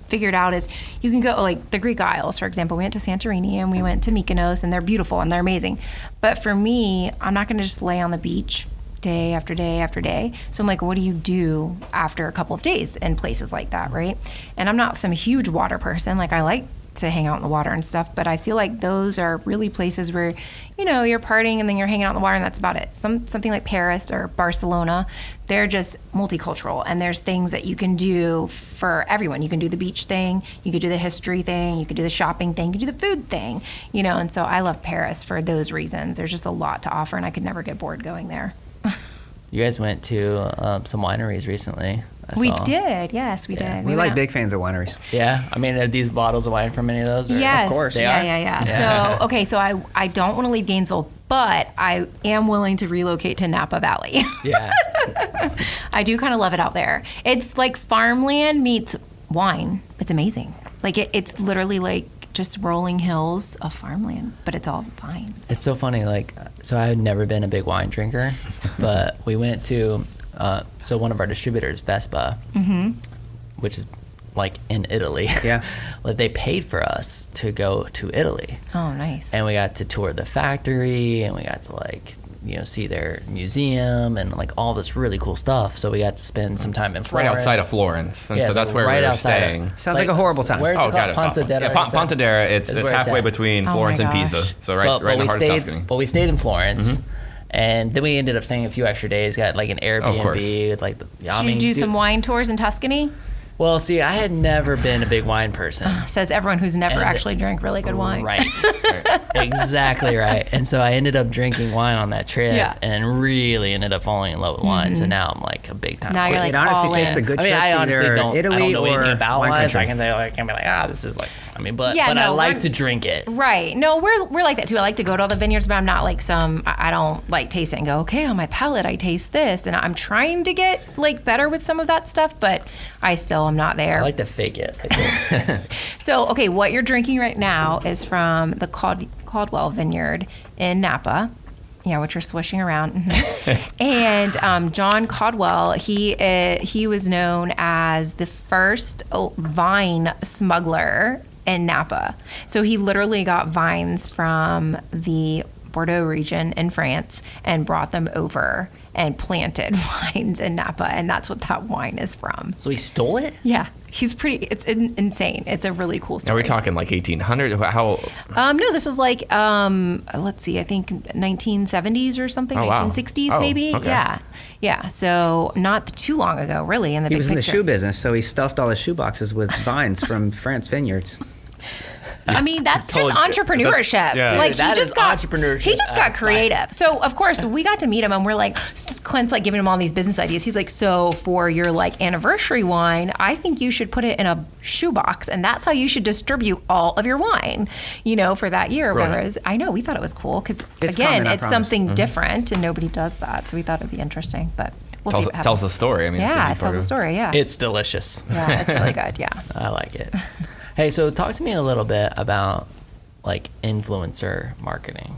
figured out is you can go like the Greek Isles, for example. We went to Santorini and we went to Mykonos, and they're beautiful and they're amazing. But for me, I'm not going to just lay on the beach day after day after day. So I'm like, what do you do after a couple of days in places like that, right? And I'm not some huge water person. Like I like to hang out in the water and stuff, but I feel like those are really places where, you're partying and then you're hanging out in the water and that's about it. Something like Paris or Barcelona, they're just multicultural, and there's things that you can do for everyone. You can do the beach thing, you could do the history thing, you could do the shopping thing, you could do the food thing, and so I love Paris for those reasons. There's just a lot to offer, and I could never get bored going there. You guys went to some wineries recently. I We saw. did, yes, we did. We're We like went- big fans of wineries. Yeah, I mean, are these bottles of wine from any of those? Or? Yes. Of course. They yeah, are? yeah. So, okay, so I don't want to leave Gainesville, but I am willing to relocate to Napa Valley. Yeah. I do kind of love it out there. It's like farmland meets wine. It's amazing. Like it's literally like just rolling hills of farmland, but it's all vines. It's so funny. Like, so I had never been a big wine drinker, but we went to, so one of our distributors, Vespa, which is like in Italy. Yeah. Like they paid for us to go to Italy. Oh, nice. And we got to tour the factory, and we got to like, see their museum and like all this really cool stuff. So we got to spend some time in Right Florence. outside of Florence, and Yeah, so it's that's like where right we were outside of- staying. Sounds like a horrible time. Where's it called? God, it's awful. Pontedera. Yeah, Pontedera. It's is where it's halfway at. between Oh Florence my and Pisa, gosh. so right in the heart of Tuscany. But we stayed in Florence, and then we ended up staying a few extra days. Got like an course. Airbnb with like. Did you do some wine tours in Tuscany? Well, see, I had never been a big wine person. Says everyone who's never And- actually drank really good wine. Right. Exactly right. And so I ended up drinking wine on that trip, Yeah. and really ended up falling in love with wine. So now I'm like a big time. Now you're wine. like It honestly all takes in. a good I mean, trip I to honestly either don't. Italy I don't know or anything about wine wine, so I country. can be like, this is like. I mean, but Yeah, I no, like we're- to drink it. Right. No, we're like that too. I like to go to all the vineyards, but I'm not like I don't like taste it and go, okay, on my palate, I taste this. And I'm trying to get like better with some of that stuff, but I still am not there. I like to fake it. I think. So, okay, what you're drinking right now is from the Caldwell Vineyard in Napa. Yeah, which you're swishing around. And John Caldwell, he was known as the first vine smuggler in Napa. So he literally got vines from the Bordeaux region in France and brought them over and planted vines in Napa, and that's what that wine is from. So he stole it? Yeah, it's insane. It's a really cool story. Are we talking like 1800? How? No, this was like, let's see, I think 1970s or something, Oh, wow. 1960s Oh, maybe. okay. Yeah. So not too long ago, really, in the He big was in the picture. shoe business, so he stuffed all his shoe boxes with vines from France vineyards. I mean, that's just Totally. entrepreneurship. Yeah. Like Dude, that is entrepreneurship He just at got its creative. So of course we got to meet him, and we're like, Clint's like giving him all these business ideas. He's like, so for your like anniversary wine, I think you should put it in a shoebox, and that's how you should distribute all of your wine, you know, for that year. brilliant. Whereas I know we thought it was cool because It's again, common, I it's promise. something different, and nobody does that. So we thought it'd be interesting, but we'll see what Tells happens. a story. I mean, it's a Yeah, huge it tells part a of- story. Yeah, It's delicious. yeah, it's really good. Yeah. I like it. Hey, so talk to me a little bit about like influencer marketing.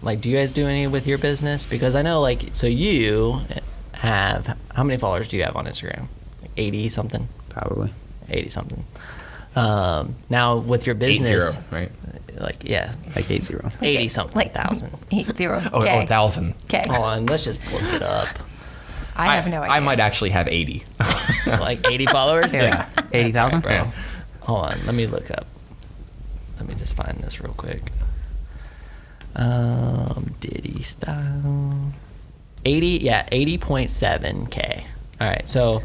Like, do you guys do any with your business? Because I know, like, so you have, how many followers do you have on Instagram? Like 80 something? Probably. 80 something. Now with your 80, business, right? like, yeah, Like 80. 80 something Like thousand. 80. Oh, Okay. 1,000. Okay. Hold on, let's just look it up. I have no idea. I might actually have 80. Like 80 followers? Yeah. 80,000? Bro. Hold on, let me look up. Let me just find this real quick. Diddy style. 80.7K. All right, so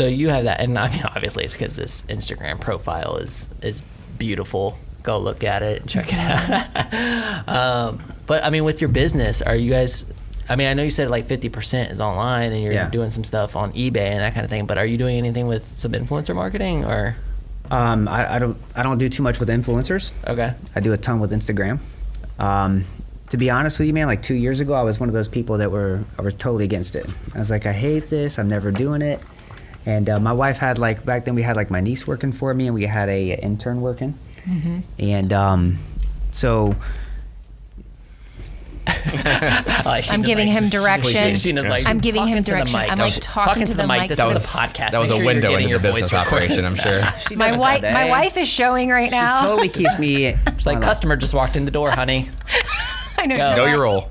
you have that, and I mean, obviously it's because this Instagram profile is beautiful. Go look at it and check it out. But I mean, with your business, are you guys? I mean, I know you said like 50% is online, and you're Yeah. doing some stuff on eBay and that kind of thing. But are you doing anything with some influencer marketing, or? I don't do too much with influencers. Okay. I do a ton with Instagram. To be honest with you, man, like 2 years ago, I was one of those people I was totally against it. I was like, I hate this. I'm never doing it. And my wife had like, back then we had like my niece working for me, and we had a intern working. Mm-hmm. And so I'm giving him direction. Sheena's like, I'm giving him "Talking to the direction. mic." I'm like talking to the mic. This That is was- a podcast. That was Make a sure you're window getting into your the business voice recorded. operation, I'm sure. She My does this all wife, day. my wife is showing right now. totally keeps me. It's like, customer just walked in the door, honey. I know. Go. Know your role.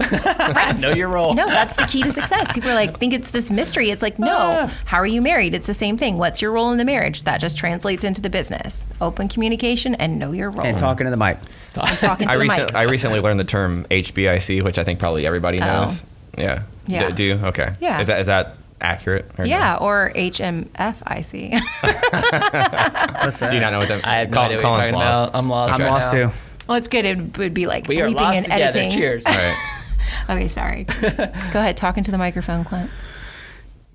Know your role. No, that's the key to success. People are like, think it's this mystery. It's like, no. How are you married? It's the same thing. What's your role in the marriage? That just translates into the business. Open communication and know your role. And talking to the mic. And talking to the mic. I recently learned the term HBIC, which I think probly everybody knows. Yeah. Yeah. Do you? Okay. Yeah. Is that accurate? Or Yeah, or HMFIC. What's that? No? Do you not know what that? I have no idea what you're talking about. I'm lost. I'm right lost now. too. Well, it's good. It would be like We are bleeping lost and together. editing. Cheers. All right. Okay, sorry. Go ahead. Talking to the microphone, Clint.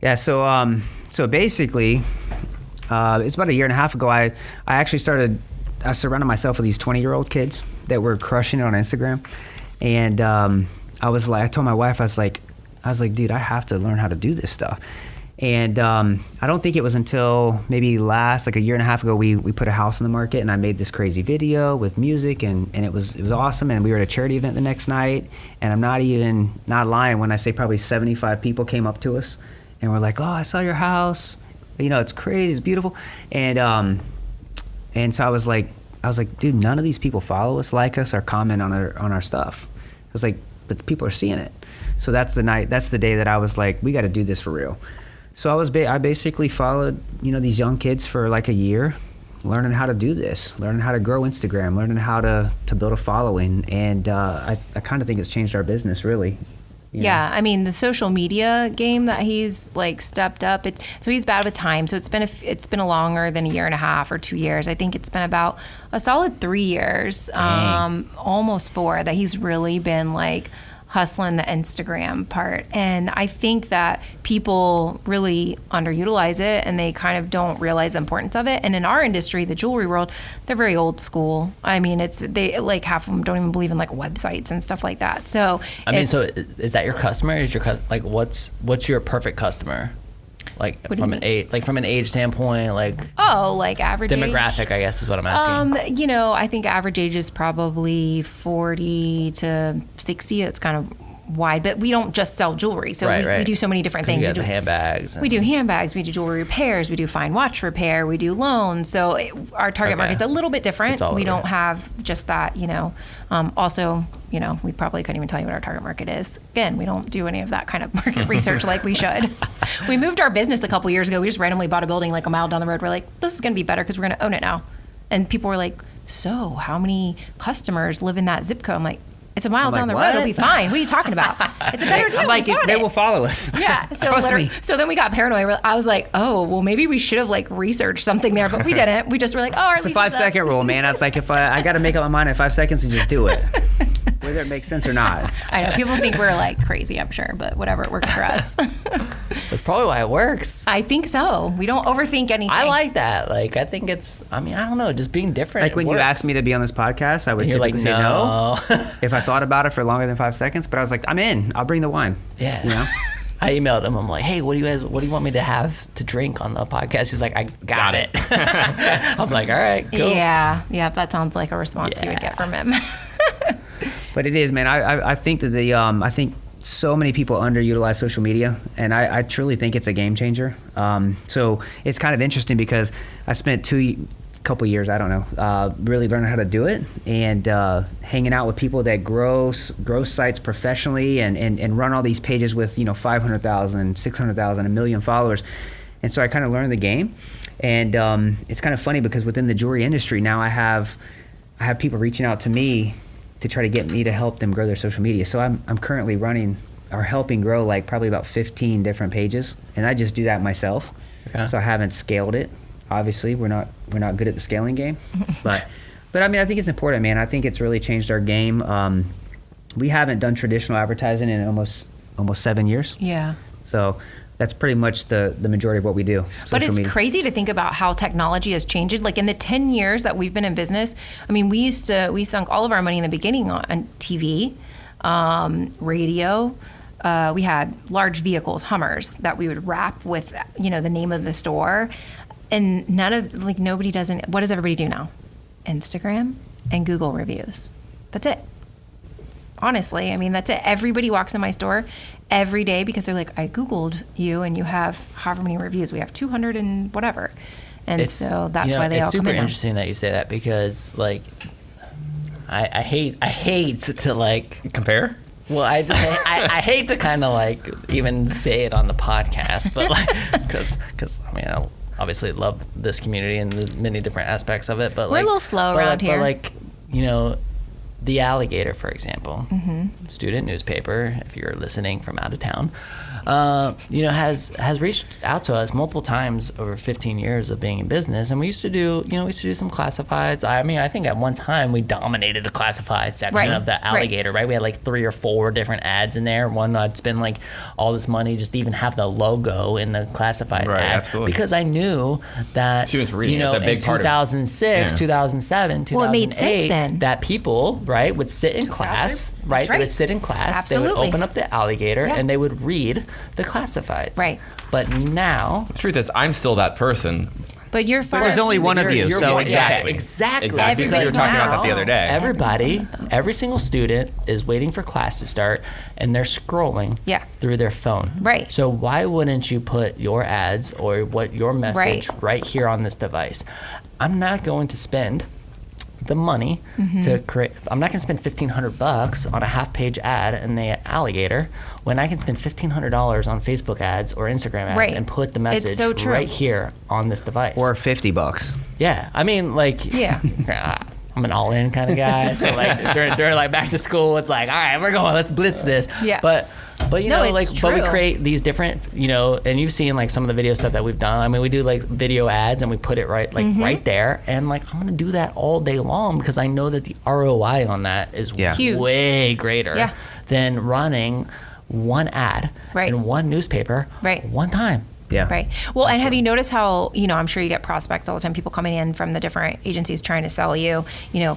Yeah, so basically, it's about a year and a half ago. I surrounded myself with these 20-year-old kids that were crushing it on Instagram, and I told my wife, I was like, dude, I have to learn how to do this stuff. And I don't think it was until maybe like a year and a half ago, we put a house on the market, and I made this crazy video with music, and it was awesome. And we were at a charity event the next night, and I'm not lying when I say probably 75 people came up to us and were like, oh, I saw your house. You know, it's crazy, it's beautiful. And so I was like, dude, none of these people follow us, like us, or comment on our stuff. I was like, but the people are seeing it. So that's the day that I was like, we got to do this for real. So I basically followed, these young kids for like a year, learning how to do this, learning how to grow Instagram, learning how to build a following. And I kind of think it's changed our business, really. Yeah, I mean the social media game that he's like stepped up. So he's bad with time. So it's been a longer than a year and a half or 2 years. I think it's been about a solid 3 years, almost 4, that he's really been like hustling the Instagram part. And I think that people really underutilize it, and they kind of don't realize the importance of it. And in our industry, the jewelry world, they're very old school. I mean, they like half of them don't even believe in like websites and stuff like that. So I mean, so is that your customer? Is your like what's your perfect customer? Like What do from you an age standpoint, like like average demographic, age? I guess is what I'm asking. I think average age is probably 40 to 60. It's kind of wide, but we don't just sell jewelry. So we do so many different things. You We got the handbags. do handbags, we do jewelry repairs, we do fine watch repair, we do loans. So our target market's a little bit different. We don't have just that, also, we probably couldn't even tell you what our target market is. Again, we don't do any of that kind of market research like we should. We moved our business a couple years ago. We just randomly bought a building like a mile down the road. We're like, this is going to be better because we're going to own it now. And people were like, so how many customers live in that zip code? I'm like, It's a mile I'm down like, the road. It'll what? be fine. What are you talking about? It's a better deal. I'm like, We got they it. will follow us. Yeah. So Trust me. So then we got paranoid. I was like, oh, well, maybe we should have like researched something there, but we didn't. We just were like, oh, our It's the lease is up. 5-second rule, man. It's like if I got to make up my mind in 5 seconds and just do it, whether it makes sense or not. I know people think we're like crazy, I'm sure, but whatever, it works for us. That's probably why it works. I think so. We don't overthink anything. I like that. Like, I think it's, I mean, I don't know, just being different. Like it when you works. asked me to be on this podcast, I would And you're typically like, say no. no. If I thought about it for longer than 5 seconds, but I was like, I'm in. I'll bring the wine. Yeah. You know? I emailed him. I'm like, hey, what do you want me to have to drink on the podcast? He's like, I got it. I'm like, all right, cool. Yeah. That sounds like a response you would get from him. But it is, man. I think that I think so many people underutilize social media, and I truly think it's a game changer. So it's kind of interesting because I spent couple years, I don't know, really learning how to do it, and hanging out with people that grow sites professionally and run all these pages with 500,000, 600,000, a million followers. And so I kind of learned the game, and it's kind of funny because within the jewelry industry now I have people reaching out to me to try to get me to help them grow their social media. So I'm currently running or helping grow like probably about 15 different pages, and I just do that myself. Okay. So I haven't scaled it. Obviously, we're not good at the scaling game, but I mean, I think it's important, man. I think it's really changed our game. We haven't done traditional advertising in almost 7 years. Yeah. So that's pretty much the majority of what we do. But social it's media. crazy to think about how technology has changed. Like in the 10 years that we've been in business, I mean, we sunk all of our money in the beginning on TV, radio. We had large vehicles, Hummers, that we would wrap with, the name of the store. And nobody doesn't, what does everybody do now? Instagram and Google reviews. That's it. Honestly, I mean, that's it. Everybody walks in my store every day because they're like, I Googled you and you have however many reviews. We have 200 and whatever. And so that's why they all come in. It's super now. interesting that you say that because, like, I hate to, like... Compare? Well, I hate to kind of, like, even say it on the podcast, but, like, because I mean, I obviously love this community and the many different aspects of it, but We're a little slow around here. But like, The Alligator, for example, student newspaper, if you're listening from out of town, has reached out to us multiple times over 15 years of being in business, and we used to do some classifieds. I mean, I think at one time we dominated the classified section of the Alligator, right? We had like 3 or 4 different ads in there. One I'd spend like all this money just to even have the logo in the classified Right, ad, absolutely. because I knew that Students reading, it's a big in part of- 2006, Yeah. 2007, 2008, Well, it made sense then. that people, right, would sit in class, right? That's right. They would sit in class, they would Absolutely. open up the Alligator, Yeah. and they would read the classifieds. Right. But now, The truth is, I'm still that person. But you're far. there's only one of you, you're so one- exactly. Exactly. Exactly. We were Because talking about now that the other day. Everybody, every single student is waiting for class to start, and they're scrolling through their phone. Right. So why wouldn't you put your ads or your message right here on this device? I'm not going to spend the money to create. I'm not going to spend $1,500 on a half-page ad in the Alligator when I can spend $1,500 on Facebook ads or Instagram ads Right. and put the It's message so true. right here on this device. Or $50. Yeah, I mean, like, Yeah. I'm an all-in kind of guy. So like during like back to school, it's like, all right, we're going, let's blitz this. Yeah. But No, it's but we true. create these different, and you've seen like some of the video stuff that we've done. I mean, we do like video ads and we put it right right there, and like I'm gonna do that all day long because I know that the ROI on that is Huge. way greater than running one ad in one newspaper one time. Yeah. Right. Well, and have you noticed how, I'm sure you get prospects all the time, people coming in from the different agencies trying to sell you,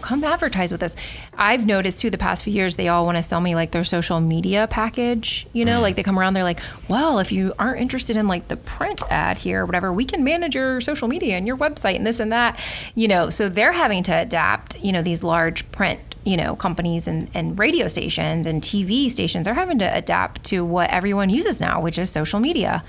come advertise with us. I've noticed too the past few years, they all want to sell me like their social media package, like they come around, they're like, well, if you aren't interested in like the print ad here or whatever, we can manage your social media and your website and this and that, so they're having to adapt, these large print companies and radio stations and TV stations are having to adapt to what everyone uses now, which is social media.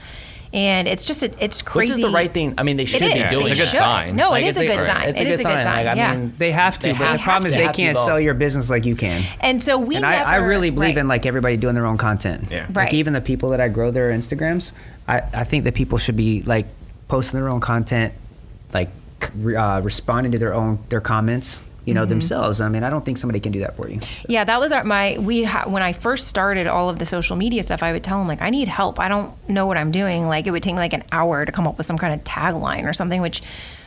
And it's just, it's crazy. Which is the right thing. I mean, they should be doing It's a it. good sign. No, Like, it is a good sign. It's It is a good sign. Like, I Yeah. mean, They have to, They but have the problem is to. they Have to can't evolve. sell your business like you can. And so we And never. I really believe right. in like everybody doing their own content. Yeah. Right. Like even the people that I grow their Instagrams, I think that people should be like posting their own content, like responding to their comments themselves. I mean, I don't think somebody can do that for you. Yeah, that was when I first started all of the social media stuff, I would tell them, like, I need help. I don't know what I'm doing. Like, it would take me like an hour to come up with some kind of tagline or something, which,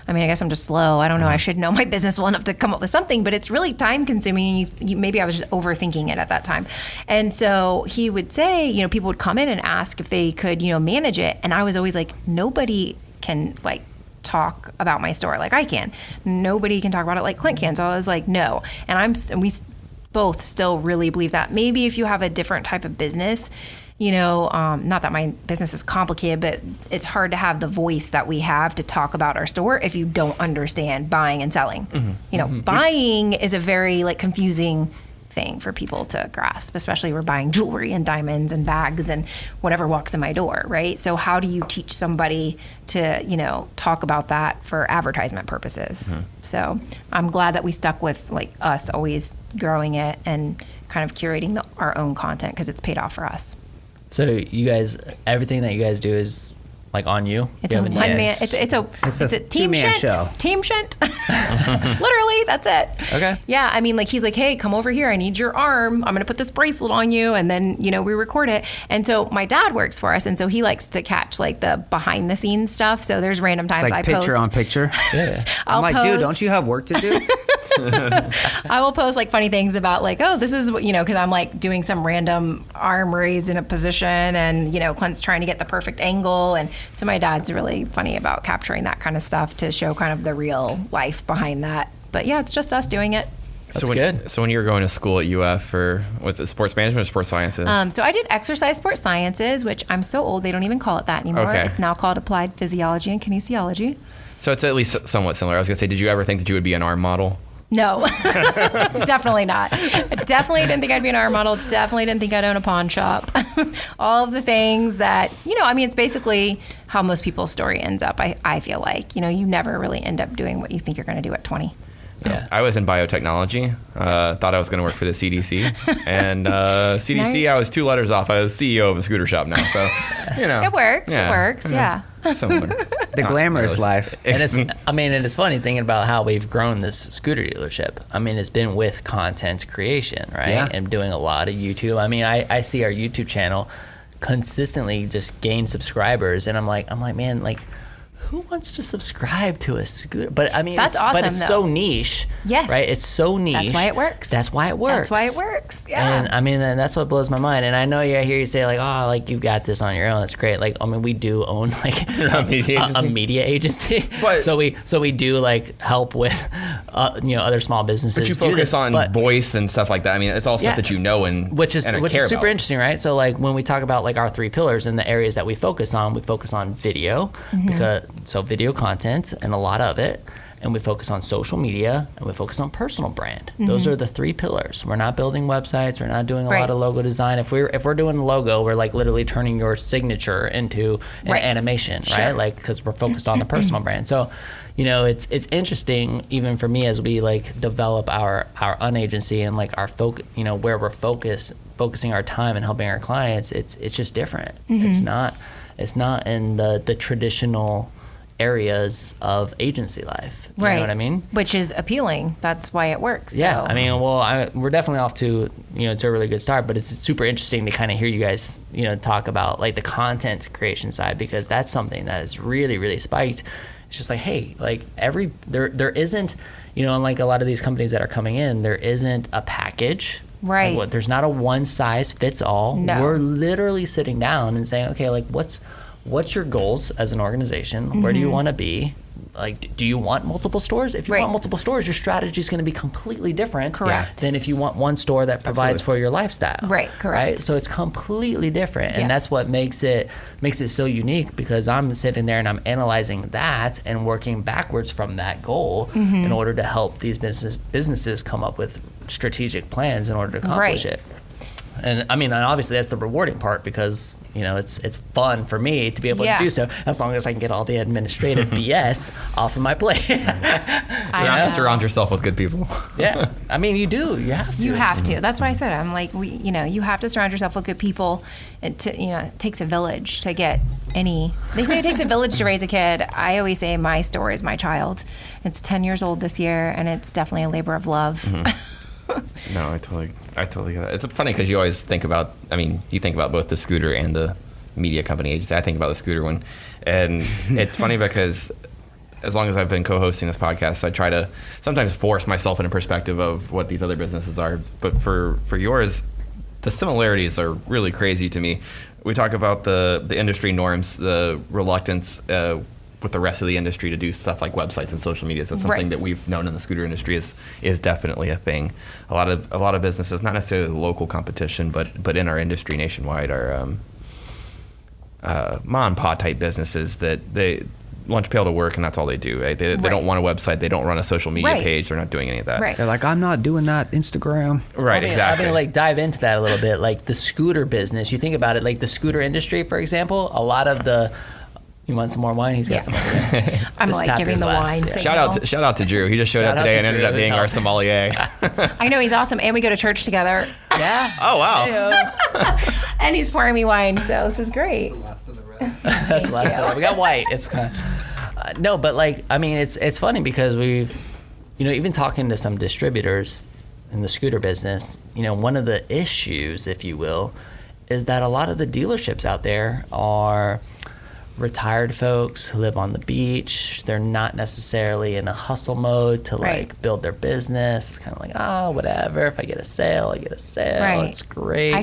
I mean, I guess I'm just slow. I don't know. I should know my business well enough to come up with something, but it's really time consuming. Maybe I was just overthinking it at that time. And so he would say, people would come in and ask if they could, manage it. And I was always like, nobody can like talk about my store like I can. Nobody can talk about it like Clint can. So I was like, no. And we both still really believe that. Maybe if you have a different type of business, not that my business is complicated, but it's hard to have the voice that we have to talk about our store if you don't understand buying and selling. Buying is a very like confusing thing for people to grasp, especially we're buying jewelry and diamonds and bags and whatever walks in my door, right? So how do you teach somebody to, talk about that for advertisement purposes? So I'm glad that we stuck with like us always growing it and kind of curating our own content because it's paid off for us. So you guys, everything that you guys do is like on you? It's a one man. It's a team two-man shint. show. Team shint. Literally, that's it. Okay. Yeah, I mean, like he's like, hey, come over here. I need your arm. I'm gonna put this bracelet on you, and then we record it. And so my dad works for us, and so he likes to catch like the behind the scenes stuff. So there's random times Like I picture post. on picture. Yeah. I'm like, post. dude, don't you have work to do? I will post like funny things about like, oh, this is what, because I'm like doing some random arm raise in a position and, Clint's trying to get the perfect angle. And so my dad's really funny about capturing that kind of stuff to show kind of the real life behind that. But yeah, it's just us doing it. That's good. So when you were going to school at UF was it sports management or sports sciences? So I did exercise sports sciences, which I'm so old, they don't even call it that anymore. Okay. It's now called applied physiology and kinesiology. So it's at least somewhat similar. I was going to say, did you ever think that you would be an arm model? No, definitely not. I definitely didn't think I'd be an arm model. Definitely didn't think I'd own a pawn shop. All of the things that, it's basically how most people's story ends up, I feel like. You never really end up doing what you think you're going to do at 20. Yeah. I was in biotechnology. Thought I was going to work for the CDC. And CDC, I was 2 letters off. I was CEO of a scooter shop now. So, It works. Yeah. It works. Yeah. Similar. The glamorous life. And it's funny thinking about how we've grown this scooter dealership. I mean, it's been with content creation, right? Yeah. And doing a lot of YouTube. I mean, I see our YouTube channel consistently just gain subscribers, and I'm like, man, like, who wants to subscribe to a scooter? But I mean, That's awesome, but it's though. so niche. Yes. Right? It's so niche. That's why it works. That's why it works. That's why it works. Yeah. And I mean, and that's what blows my mind. And I know I hear you say like, oh, like you've got this on your own. That's great. Like, I mean, we do own like a media agency. But so we do like help with, other small businesses. But you do focus this. on But- voice and stuff like that. I mean, it's all stuff Yeah. that you know and which is care super about. interesting, right? So like when we talk about like our 3 pillars and the areas that we focus on video because video content and a lot of it, and we focus on social media and we focus on personal brand. Those are the 3 pillars. We're not building websites. We're not doing a lot of logo design. If we're doing a logo, we're like literally turning your signature into an animation, right? Like because we're focused on the personal brand. So, it's interesting even for me as we like develop our unagency and like our where we're focusing our time and helping our clients. It's just different. It's not in the traditional areas of agency life. You know what I mean? Which is appealing. That's why it works. Yeah. So. I mean, we're definitely off to a really good start, but it's super interesting to kind of hear you guys, talk about like the content creation side, because that's something that is really, really spiked. It's just like, hey, like there isn't, unlike a lot of these companies that are coming in, there isn't a package. Right. Like, there's not a one size fits all. No. We're literally sitting down and saying, okay, like what's your goals as an organization? Where do you want to be? Like, do you want multiple stores? If you want multiple stores, your strategy is going to be completely different than if you want one store that provides for your lifestyle. Right, correct. Right? So it's completely different. And that's what makes it so unique, because I'm sitting there and I'm analyzing that and working backwards from that goal in order to help these businesses come up with strategic plans in order to accomplish it. And I mean, and obviously that's the rewarding part because, it's fun for me to be able to do so as long as I can get all the administrative BS off of my plate. Surround yourself with good people. Yeah. I mean, you do. You have to. You have to. That's why I said it. I'm like, you have to surround yourself with good people. It takes a village to get any. They say it takes a village to raise a kid. I always say my story is my child. It's 10 years old this year, and it's definitely a labor of love. Mm-hmm. No, I totally get that. It's funny because you always think about, you think about both the scooter and the media company agency. I think about the scooter one. And it's funny because as long as I've been co-hosting this podcast, I try to sometimes force myself in a perspective of what these other businesses are. But for yours, the similarities are really crazy to me. We talk about the industry norms, the reluctance with the rest of the industry to do stuff like websites and social media. So that's something that we've known in the scooter industry is definitely a thing. A lot of businesses, not necessarily local competition, but in our industry nationwide, are mom and pop type businesses that they lunch pail to work and that's all they do. Right? They don't want a website. They don't run a social media page. They're not doing any of that. They're like, I'm not doing that Instagram. Right, exactly. I mean, like dive into that a little bit. Like the scooter business, you think about it, like the scooter industry, for example, a lot of the. You want some more wine? He's got some over there. I'm Just like tap giving your the glass. wine Yeah. signal. Shout out to Drew. He just showed up Shout out today to and ended Drew. up being our sommelier. I know, he's awesome, and we go to church together. Yeah. Oh wow. Heyo. And he's pouring me wine, so this is great. That's the last one. We got white. It's kind of, no, but like, I mean, it's funny because we've, even talking to some distributors in the scooter business, one of the issues, if you will, is that a lot of the dealerships out there are retired folks who live on the beach. They're not necessarily in a hustle mode to like build their business. It's kind of like, whatever. If I get a sale, I get a sale. Right. It's great.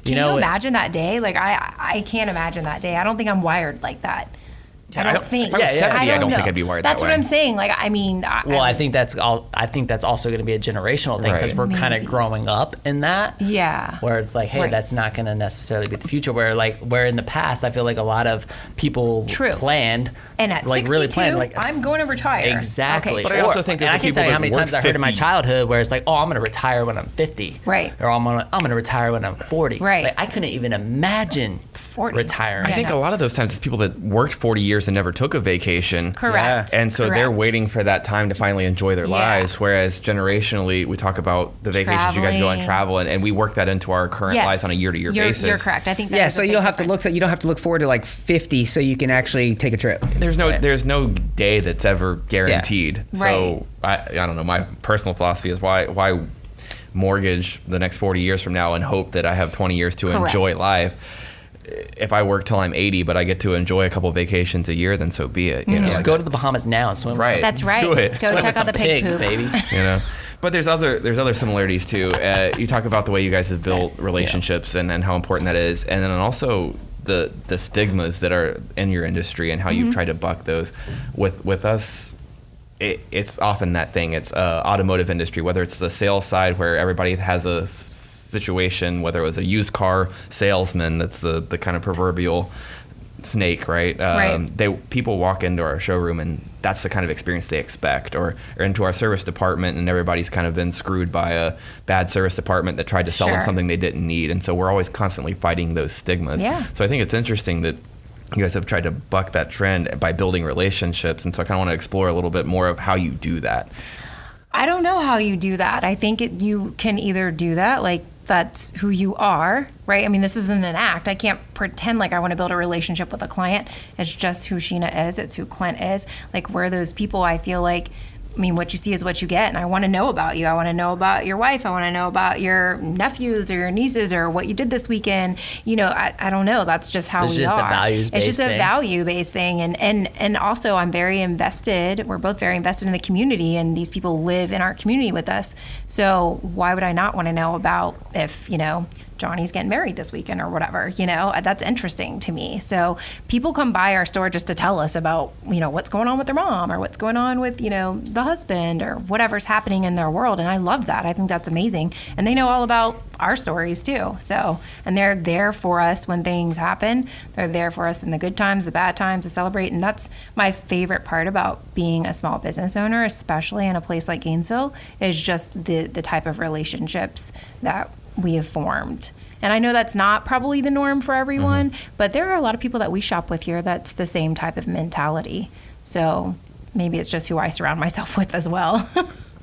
Can you imagine that day? Like I can't imagine that day. I don't think I'm wired like that. I don't think. If I was 70, I don't know. think I'd be wired That's that what way. I'm saying. Like, I mean, I think that's all. I think that's also going to be a generational thing because we're kind of growing up in that. Yeah. Where it's like, hey, that's not going to necessarily be the future. Where in the past, I feel like a lot of people planned and at like 62, really planned like I'm going to retire. Exactly. Okay. But I also think and there's I can people tell you how that many work times I heard in my 50. childhood where it's like, I'm going to retire when I'm 50. Right. Or I'm going to retire when I'm 40. Right. Like, I couldn't even imagine 40. retiring. I think a lot of those times it's people that worked 40 years and never took a vacation. Correct. And so they're Correct. waiting for that time to finally enjoy their lives. Whereas generationally, we talk about the vacations you guys go on travel, and we work that into our current lives on a year-to-year basis. You're correct. I think that is so a you big don't have difference. to look forward to like 50 so you can actually take a trip. There's no day that's ever guaranteed. Yeah. So I don't know. My personal philosophy is why mortgage the next 40 years from now and hope that I have 20 years to enjoy life. If I work till I'm 80, but I get to enjoy a couple of vacations a year, then so be it. Just go to the Bahamas now and swim. Right. That's right. Do it. Go Swim check with out the some pig pigs, poop. baby. But there's other similarities too. You talk about the way you guys have built relationships and how important that is, and then also the stigmas that are in your industry and how you've tried to buck those. With us, it's often that thing. It's automotive industry, whether it's the sales side where everybody has a situation, whether it was a used car salesman, that's the kind of proverbial snake, right? People walk into our showroom and that's the kind of experience they expect, or into our service department and everybody's kind of been screwed by a bad service department that tried to sell them something they didn't need, and so we're always constantly fighting those stigmas. So I think it's interesting that you guys have tried to buck that trend by building relationships, and so I kind of want to explore a little bit more of how you do that. I don't know how you do that. I think you can either do that, like that's who you are, right? I mean, this isn't an act. I can't pretend like I want to build a relationship with a client. It's just who Sheena is. It's who Clint is. Like, we're those people. I feel like, I mean, what you see is what you get, and I want to know about you. I want to know about your wife. I want to know about your nephews or your nieces or what you did this weekend. I don't know. That's just how we are. It's just a values-based It's just a thing. value-based thing, and also I'm very invested. We're both very invested in the community, and these people live in our community with us. So why would I not want to know about if Johnny's getting married this weekend or whatever? That's interesting to me. So people come by our store just to tell us about what's going on with their mom or what's going on with the husband or whatever's happening in their world, and I love that. I think that's amazing, and they know all about our stories too. So, and they're there for us when things happen. They're there for us in the good times, the bad times, to celebrate. And that's my favorite part about being a small business owner, especially in a place like Gainesville, is just the type of relationships that we have formed. And I know that's not probably the norm for everyone, but there are a lot of people that we shop with here that's the same type of mentality. So maybe it's just who I surround myself with as well.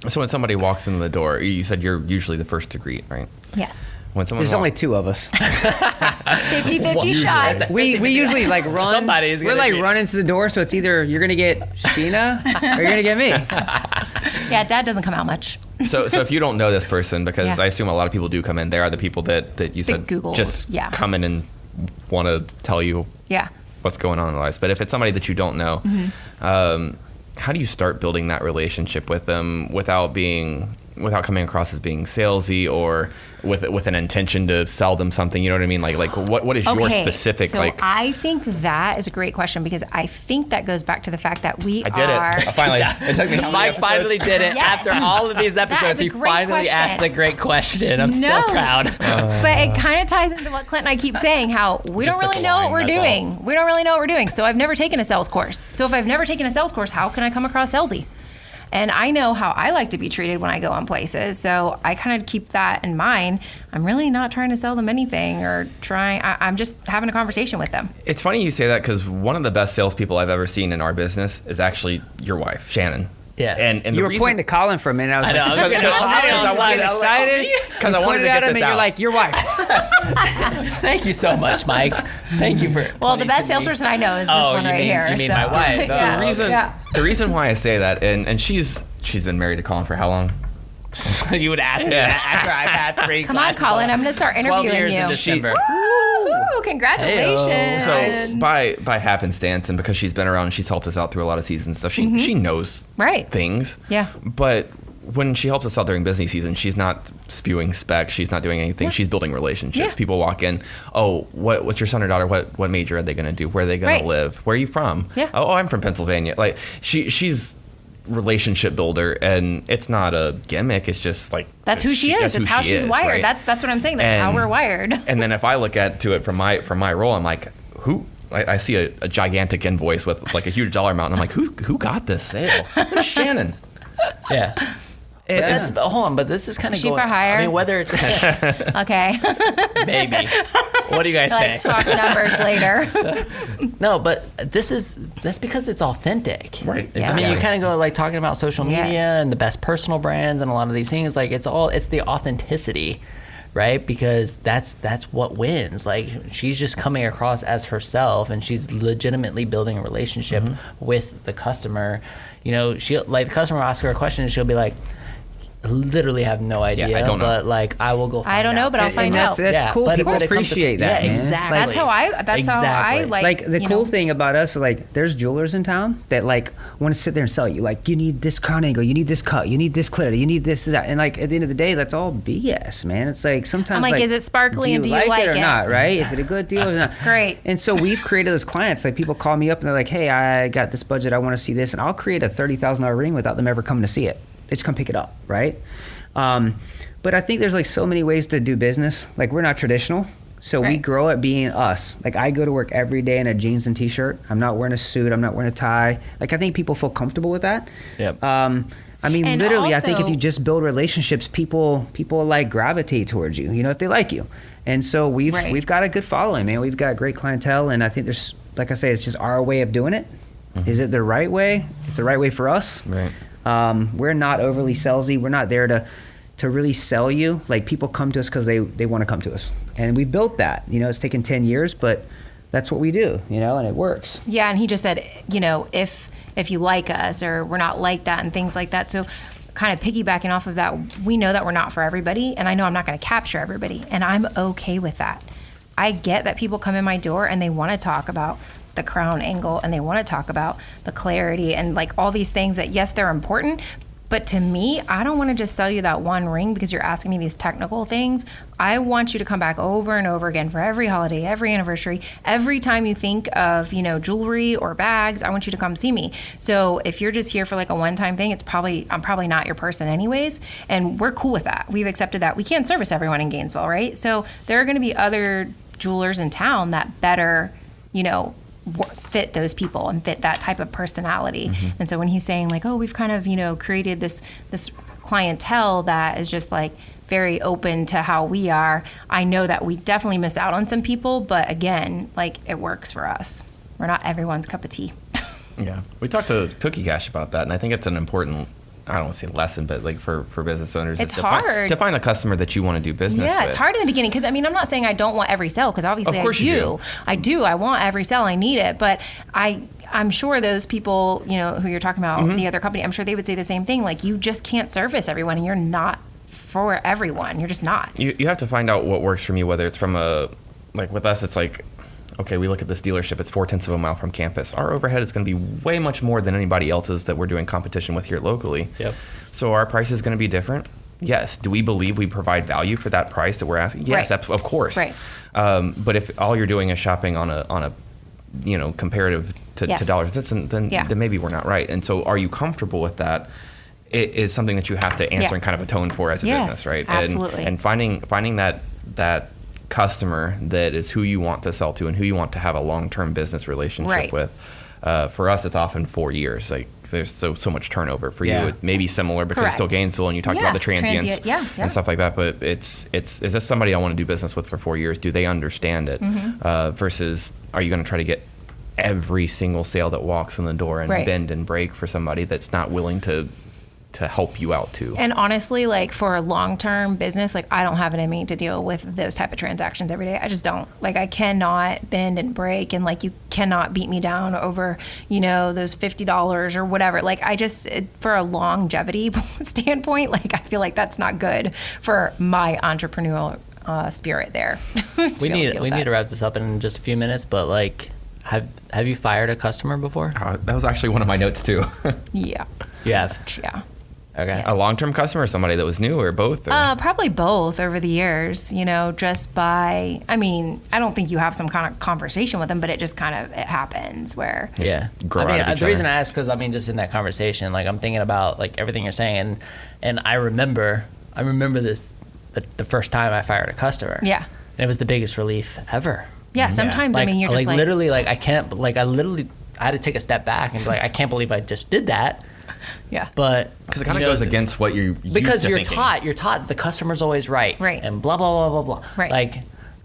So when somebody walks in the door, you said you're usually the first to greet, right? Yes. When someone There's only two of us. 50-50 shots. We usually like run. Somebody's we're gonna like be- running to the door, so it's either you're gonna get Sheena or you're gonna get me. Yeah, Dad doesn't come out much. So if you don't know this person, because Yeah. I assume a lot of people do come in, they are the people that you said Googles, just yeah. come in and want to tell you Yeah. what's going on in their lives. But if it's somebody that you don't know, how do you start building that relationship with them without coming across as being salesy or with an intention to sell them something? You know what I mean? Like what is your specific so like? I think that is a great question because I think that goes back to the fact that we I did are. it. Finally, it took me how many Mike episodes? finally did it. Yes. After all of these That episodes, is a he great finally question. asked a great question. I'm so No. proud. But it kind of ties into what Clint and I keep saying, how we Just don't took really a know line, what we're that's doing. We don't really know what we're doing. So I've never taken a sales course. So if I've never taken a sales course, how can I come across salesy? And I know how I like to be treated when I go on places. So I kind of keep that in mind. I'm really not trying to sell them anything or I'm just having a conversation with them. It's funny you say that because one of the best salespeople I've ever seen in our business is actually your wife, Shannon. Yeah. And You the were reason, pointing to Colin for a minute. I was I know, like, I was gonna- I was excited because I wanted to pointed at get him, this and you're out. like, your wife. Thank you so much, Mike. Thank you for. Well, the pointing best to me. salesperson I know is this Oh, one you right mean- here. you mean so. my wife. Yeah. the reason Yeah. the reason why I say that, and she's been married to Collin for how long? You would ask me that after I've had 3 Come on, glasses Colin. of- I'm going to start 12 interviewing years you. in December. Ooh, congratulations. So by happenstance, and because she's been around, she's helped us out through a lot of seasons. So she knows Right. things. Yeah. But when she helps us out during busy season, she's not spewing specs. She's not doing anything. Yeah. She's building relationships. Yeah. People walk in. Oh, what's your son or daughter? What major are they going to do? Where are they going Right. to live? Where are you from? Yeah. Oh, I'm from Pennsylvania. Like she's relationship builder, and it's not a gimmick. It's just like That's who she is. who It's how she she's is, wired. right? That's what I'm saying. That's how And- we're wired. And then if I look at it from my role, I'm like, who? I see a gigantic invoice with like a huge dollar amount, and I'm like, who got this sale? It's Shannon. Yeah. And- But that's, hold on, but this is kind of She going. for hire? I mean, whether it's Okay. maybe. What do you guys Like think? talk numbers later. No, but that's because it's authentic. Right. Yeah. I mean, you kind of go like talking about social media Yes. and the best personal brands and a lot of these things. Like it's the authenticity, right? Because that's what wins. Like she's just coming across as herself, and she's legitimately building a relationship with the customer. You know, she like the customer will ask her a question, and she'll be like, literally have no idea. I don't know. But like, I will go. I don't know, but I'll find And out. that's cool. but People it comes to- appreciate that, Yeah, man. exactly. That's how I like. Like the you cool know, thing about us, like there's jewelers in town that like want to sit there and sell you. Like you need this crown angle, you need this cut, you need this glitter, you need this, that, and like at the end of the day, that's all BS, man. It's like sometimes I'm like, is it sparkly and do you like it or it? not? Right? Is it a good deal or not? Great. And so we've created those clients. Like people call me up and they're like, hey, I got this budget, I want to see this, and I'll create a $30,000 ring without them ever coming to see it. They just come pick it up, right? But I think there's like so many ways to do business. Like we're not traditional. So we Right. grow at being us. Like I go to work every day in a jeans and t-shirt. I'm not wearing a suit. I'm not wearing a tie. Like I think people feel comfortable with that. Yep. I mean, And literally, I think if also- you just build relationships, people like gravitate towards you. You know, if they like you. And so Right. we've got a good following, man. We've got great clientele, and I think there's, like I say, it's just our way of doing it. Is it the right way? It's the right way for us. Right. We're not overly salesy. We're not there to really sell you. Like people come to us because they want to come to us, and we built that. You know, it's taken 10 years, but that's what we do. You know, and it works. Yeah, and he just said, you know, if you like us or we're not like that and things like that. So kind of piggybacking off of that, we know that we're not for everybody, and I know I'm not going to capture everybody, and I'm okay with that. I get that people come in my door and they want to talk about the crown angle and they want to talk about the clarity and like all these things that, yes, they're important. But to me, I don't want to just sell you that one ring because you're asking me these technical things. I want you to come back over and over again for every holiday, every anniversary, every time you think of, you know, jewelry or bags, I want you to come see me. So if you're just here for like a one-time thing, I'm probably not your person anyways. And we're cool with that. We've accepted that. We can't service everyone in Gainesville, right? So there are going to be other jewelers in town that better, you know, fit those people and fit that type of personality. Mm-hmm. And so when he's saying like, oh, we've kind of, you know, created this clientele that is just like very open to how we are. I know that we definitely miss out on some people, but again, like, it works for us. We're not everyone's cup of tea. Yeah. We talked to Cookie Cash about that, and I think it's an important, I don't want to say lesson, but like for business owners, It's to hard. to find the customer that you want to do business with. Yeah, it's hard in the beginning because, I mean, I'm not saying I don't want every sale because obviously Of course I do. you do. I do. I want every sale. I need it. But I'm sure those people, you know, who you're talking about, the other company, I'm sure they would say the same thing. Like, you just can't service everyone, and you're not for everyone. You're just not. You have to find out what works from you, whether it's from like with us, it's like, okay, we look at this dealership, it's 0.4 of a mile from campus. Our overhead is going to be way much more than anybody else's that we're doing competition with here locally. Yep. So our price is going to be different. Yes. Do we believe we provide value for that price that we're asking? Yes, Right. of course. Right. But if all you're doing is shopping on a comparative to Yes. dollars, then maybe we're not right. And so are you comfortable with that? It is something that you have to answer Yeah. and kind of atone for as a Yes, business, right? absolutely. And finding that customer that is who you want to sell to and who you want to have a long-term business relationship Right. with. For us, it's often 4 years. Like, there's so much turnover. For Yeah. you, it may be similar because it's still Correct. Gainesville, and you talked Yeah, about the transients transient, yeah. and stuff like that. But is this somebody I want to do business with for 4 years? Do they understand it? Versus, are you going to try to get every single sale that walks in the door and Right. bend and break for somebody that's not willing to help you out too? And honestly, like, for a long-term business, like, I don't have it in me to deal with those type of transactions every day. I just don't. Like, I cannot bend and break, and, like, you cannot beat me down over, you know, those $50 or whatever. Like, for a longevity standpoint, like, I feel like that's not good for my entrepreneurial spirit there. We need to wrap this up in just a few minutes, but like, have you fired a customer before? That was actually one of my notes too. Yeah. You have. Yeah. Okay. Yes. A long-term customer or somebody that was new, or both? Or? Probably both over the years, you know, just by, I mean, I don't think you have some kind of conversation with them, but it just kind of, it happens where. Yeah. grow I mean, out of each the reason other. I ask, because I mean, just in that conversation, like, I'm thinking about like everything you're saying, and I remember this the first time I fired a customer. Yeah. And it was the biggest relief ever. Yeah, sometimes, I mean, you're just like literally, like, I can't, like, I had to take a step back and be like, I can't believe I just did that. yeah. But Because it kind of you know, goes against what you're used because to you're thinking. taught the customer's always right. Right. And blah blah blah blah blah. Right. Like,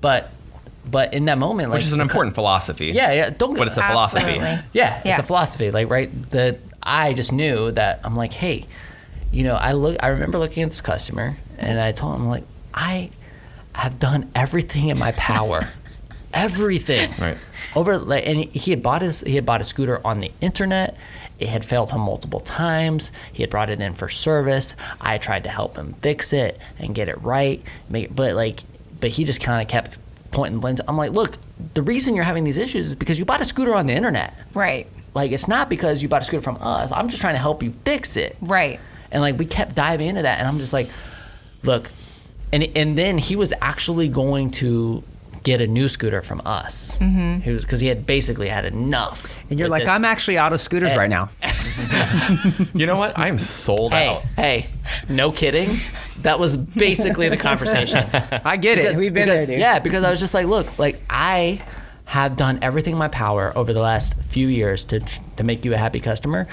but in that moment, like, Which is an important philosophy. Yeah. Don't. But it's a philosophy. Absolutely. Yeah, Yeah. it's a philosophy, like, right? That I just knew that I'm like, hey, you know, I remember looking at this customer, and I told him, like, I have done everything in my power, everything. Right. And he had bought a scooter on the internet. It had failed him multiple times. He had brought it in for service. I tried to help him fix it and get it right, but he just kind of kept pointing blame. I'm like, look, the reason you're having these issues is because you bought a scooter on the internet. Right. Like, it's not because you bought a scooter from us. I'm just trying to help you fix it. Right. And like, we kept diving into that, and I'm just like, look, and then he was actually going to get a new scooter from us. Mm-hmm. He was, because he had basically had enough. And you're with like, this. I'm actually out of scooters right now. You know what? I'm sold out. Hey, no kidding. That was basically the conversation. I get it. We've been there, dude. Yeah, because I was just like, look, like, I have done everything in my power over the last few years to make you a happy customer,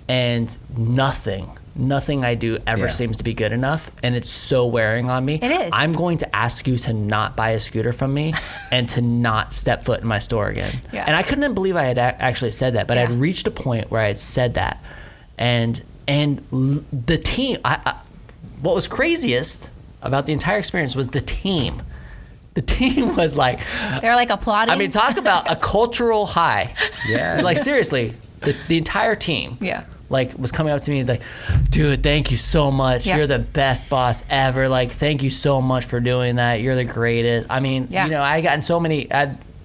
and nothing I do ever Yeah. seems to be good enough, and it's so wearing on me. It is. I'm going to ask you to not buy a scooter from me and to not step foot in my store again. Yeah. And I couldn't believe I had actually said that, but Yeah. I'd reached a point where I had said that, and the team. What was craziest about the entire experience was the team. The team was like, They're like applauding. I mean, talk about a cultural high. Yeah. Like, seriously, the entire team. Yeah. Like, was coming up to me and like, dude, thank you so much. Yeah. You're the best boss ever. Like, thank you so much for doing that. You're the greatest. I mean, Yeah. you know, I gotten so many,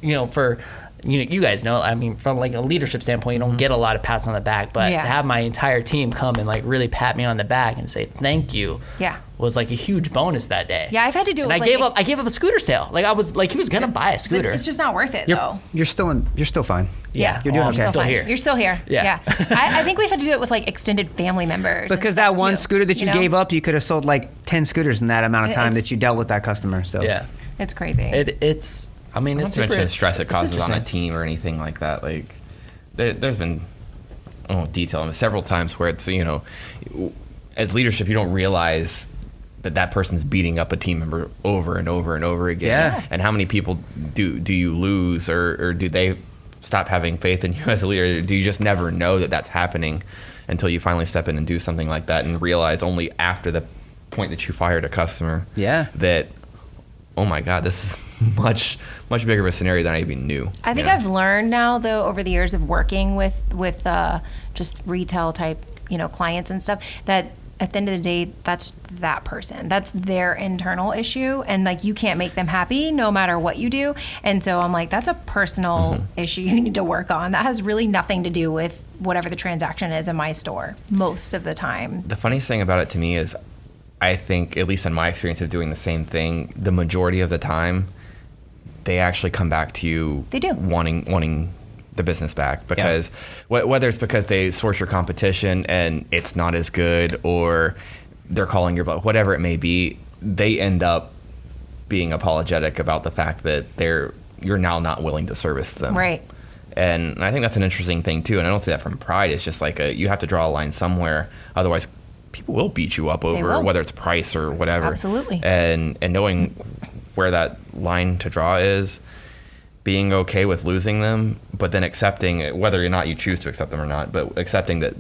you guys know, I mean, from like a leadership standpoint, you don't get a lot of pats on the back, but Yeah. to have my entire team come and like really pat me on the back and say thank you Yeah. was like a huge bonus that day. Yeah, I've had to do it. And I with, like, gave up a scooter sale. Like, I was like, he was gonna buy a but scooter. it's just not worth it, You're, though. you're still fine. Yeah. You're doing I'm okay. still fine. here. You're still here. Yeah. I think we've had to do it with like extended family members. and Because stuff, that one too, scooter that you know? gave up, you could have sold like 10 scooters in that amount of time It's- that you dealt with that customer. So Yeah. It's crazy. It's. I mean, Not it's to mention super, the stress it it's causes on a interesting. team or anything like that. Like, there's been, I won't detail them, several times where it's, you know, as leadership, you don't realize that person's beating up a team member over and over and over again. Yeah. And how many people do you lose, or do they stop having faith in you as a leader? Do you just never know that that's happening until you finally step in and do something like that and realize only after the point that you fired a customer that, oh my God, this is much bigger of a scenario than I even knew. I think I've learned now, though, over the years of working with just retail type, clients and stuff, that at the end of the day, that's that person. That's their internal issue, and like you can't make them happy no matter what you do. And so I'm like, that's a personal issue you need to work on. That has really nothing to do with whatever the transaction is in my store most of the time. The funniest thing about it to me is, I think, at least in my experience of doing the same thing, the majority of the time, they actually come back to you. They do. wanting the business back, because whether it's because they source your competition and it's not as good, or they're calling your bluff, whatever it may be, they end up being apologetic about the fact that you're now not willing to service them. Right. And I think that's an interesting thing too. And I don't say that from pride. It's just like you have to draw a line somewhere. Otherwise, people will beat you up over whether it's price or whatever. Absolutely. And knowing where that line to draw is, being okay with losing them, but then accepting, whether or not you choose to accept them or not, but accepting that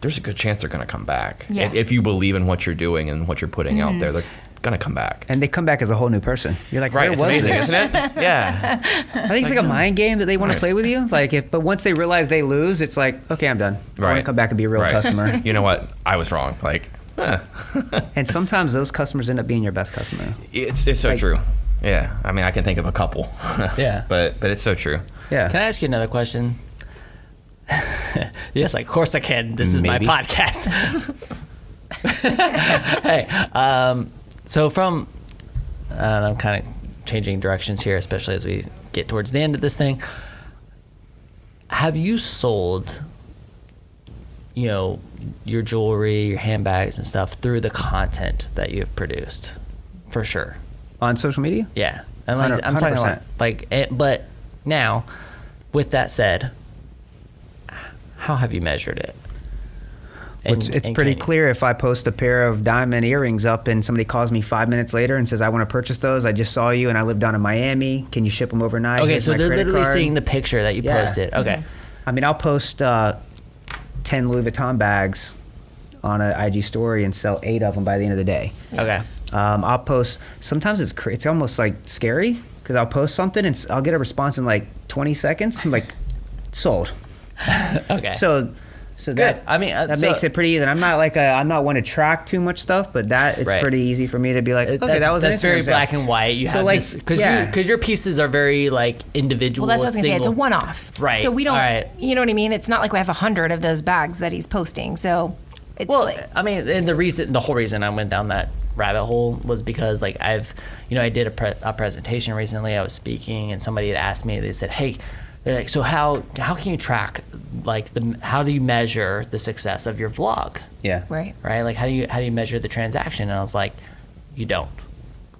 there's a good chance they're going to come back. Yeah. If you believe in what you're doing and what you're putting out there, they're going to come back. And they come back as a whole new person. You're like, Right, where it's was amazing, this? isn't it? Yeah. I think it's like a mind game that they want to play with you. But once they realize they lose, it's like, okay, I'm done. I want to come back and be a real customer. You know what? I was wrong. And sometimes those customers end up being your best customer. It's so true. Yeah. I mean, I can think of a couple. Yeah. But it's so true. Yeah. Can I ask you another question? Yes, of course I can. This is my podcast. Hey, so from, I'm kind of changing directions here, especially as we get towards the end of this thing. Have you sold, your jewelry, your handbags and stuff through the content that you've produced? For sure. On social media? Yeah. And like, I'm talking 100%. but now, with that said, how have you measured it? It's pretty clear if I post a pair of diamond earrings up and somebody calls me 5 minutes later and says, I want to purchase those. I just saw you and I live down in Miami. Can you ship them overnight? Okay, Here's so my they're credit literally card. seeing the picture that you posted. Okay. I mean, I'll post 10 Louis Vuitton bags on an IG story and sell 8 of them by the end of the day. Okay. I'll post, sometimes it's almost like scary, because I'll post something and I'll get a response in like 20 seconds. I'm like, sold. Okay. So that, I mean, that makes it pretty easy. And I'm not one to track too much stuff, but it's Right. pretty easy for me to be like, okay, that was that's an very Instagram black sale. and white. You So, have like, this because yeah. your pieces are very like individual. Well, that's what I was going to say. It's a single- one-off. Right. So we don't, All right. you know what I mean? It's not like we have 100 of those bags that he's posting. So it's Well, like, I mean, and the whole reason I went down that rabbit hole was because like I did a presentation recently. I was speaking and somebody had asked me. They said, "Hey, they're like, so how can you track like how do you measure the success of your vlog? Yeah. right. Right? Like how do you measure the transaction?" And I was like, "You don't."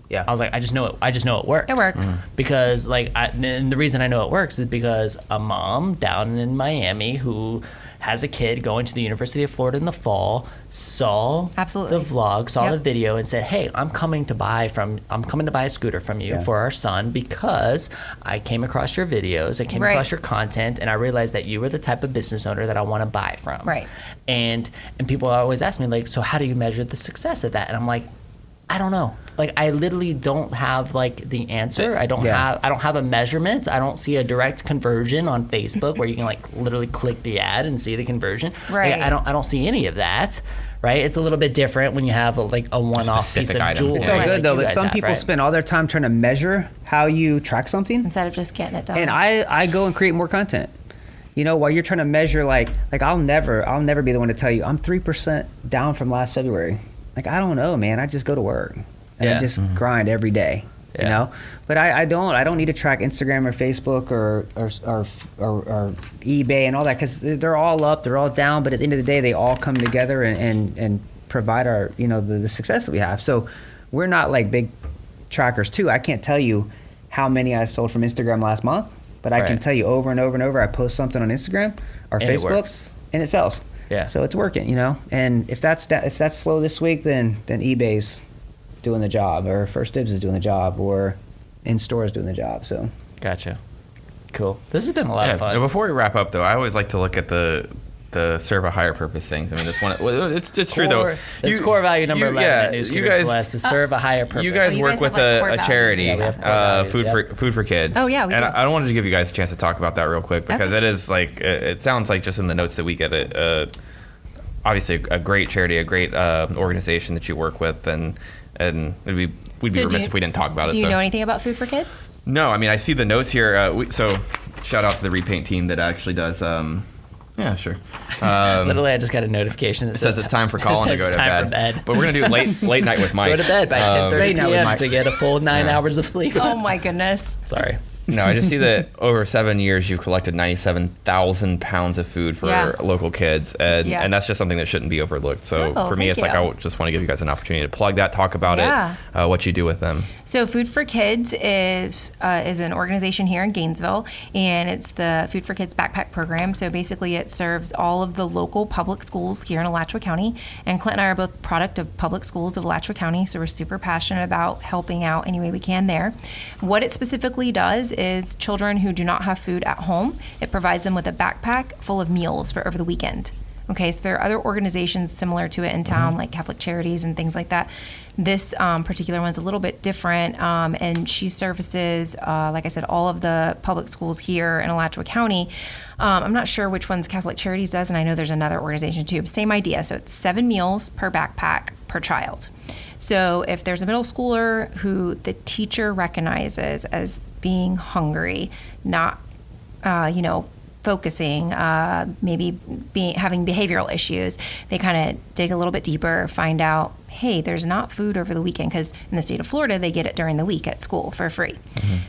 Yeah. I was like, I just know it works. It works. Because and the reason I know it works is because a mom down in Miami who has a kid going to the University of Florida in the fall saw Absolutely. the vlog, saw Yep. the video, and said, "Hey, I'm coming to buy a scooter from you Yeah. for our son because I came across your videos, I came Right. across your content, and I realized that you were the type of business owner that I want to buy from." Right. And people always ask me like, "So how do you measure the success of that?" And I'm like, I don't know. Like I literally don't have like the answer. I don't have a measurement. I don't see a direct conversion on Facebook where you can like literally click the ad and see the conversion. Right. Like, I don't see any of that. Right. It's a little bit different when you have like a one-off piece specific of item. jewelry. It's It's all Right, good though, but some people right? spend all their time trying to measure how you track something. Instead of just getting it done. And I go and create more content. While you're trying to measure, like I'll never be the one to tell you I'm 3% down from last February. Like I don't know, man. I just go to work and I just grind every day. Yeah. But I don't need to track Instagram or Facebook or eBay and all that, because they're all up, they're all down. But at the end of the day, they all come together and provide our the success that we have. So we're not like big trackers too. I can't tell you how many I sold from Instagram last month. But I can Right. tell you over and over and over, I post something on Instagram or And it Facebook, works. and it sells. Yeah. So it's working, And if that's slow this week, then eBay's doing the job, or First Dibs is doing the job, or in store is doing the job. So Gotcha. Cool. This has been a lot of Now, fun. before we wrap up, though, I always like to look at the serve a higher purpose things. I mean, that's one. Well, it's true though. It's core value number 11 at New you Scooters guys, for Less to serve a higher purpose. You guys you work guys with have, like, core a values charity, and stuff. Yeah, we have core values, food for kids. Oh, yeah, we and do. I wanted to give you guys a chance to talk about that real quick because Okay. it is like it sounds like just in the notes that we get obviously a great charity, a great organization that you work with, and we'd be So remiss if we didn't talk about it. Do you so. know anything about Food for Kids? No, I mean I see the notes here. So shout out to the repaint team that actually does. Yeah, sure. Literally, I just got a notification that It says it's time for Collin to says go it's to time bed. for bed. But we're gonna do late night with Mike. Go to bed by 10:30 Late night with p.m. Mike. to get a full 9 hours of sleep. Oh my goodness. Sorry. No, I just see that over 7 years you've collected 97,000 pounds of food for Yeah. local kids, and Yeah. and that's just something that shouldn't be overlooked. So Oh, for me, thank it's like you. I just want to give you guys an opportunity to plug that, talk about Yeah. it, what you do with them. So Food for Kids is an organization here in Gainesville, and it's the Food for Kids backpack program. So basically, it serves all of the local public schools here in Alachua County. And Clint and I are both product of public schools of Alachua County, so we're super passionate about helping out any way we can there. What it specifically does is children who do not have food at home, it provides them with a backpack full of meals for over the weekend. Okay, so there are other organizations similar to it in town, like Catholic Charities and things like that. This particular one's a little bit different, and she services, like I said, all of the public schools here in Alachua County. I'm not sure which one's Catholic Charities does, and I know there's another organization too. Same idea. So it's 7 meals per backpack per child. So if there's a middle schooler who the teacher recognizes as being hungry, not, focusing, maybe having behavioral issues, they kind of dig a little bit deeper, find out, hey, there's not food over the weekend, because in the state of Florida, they get it during the week at school for free.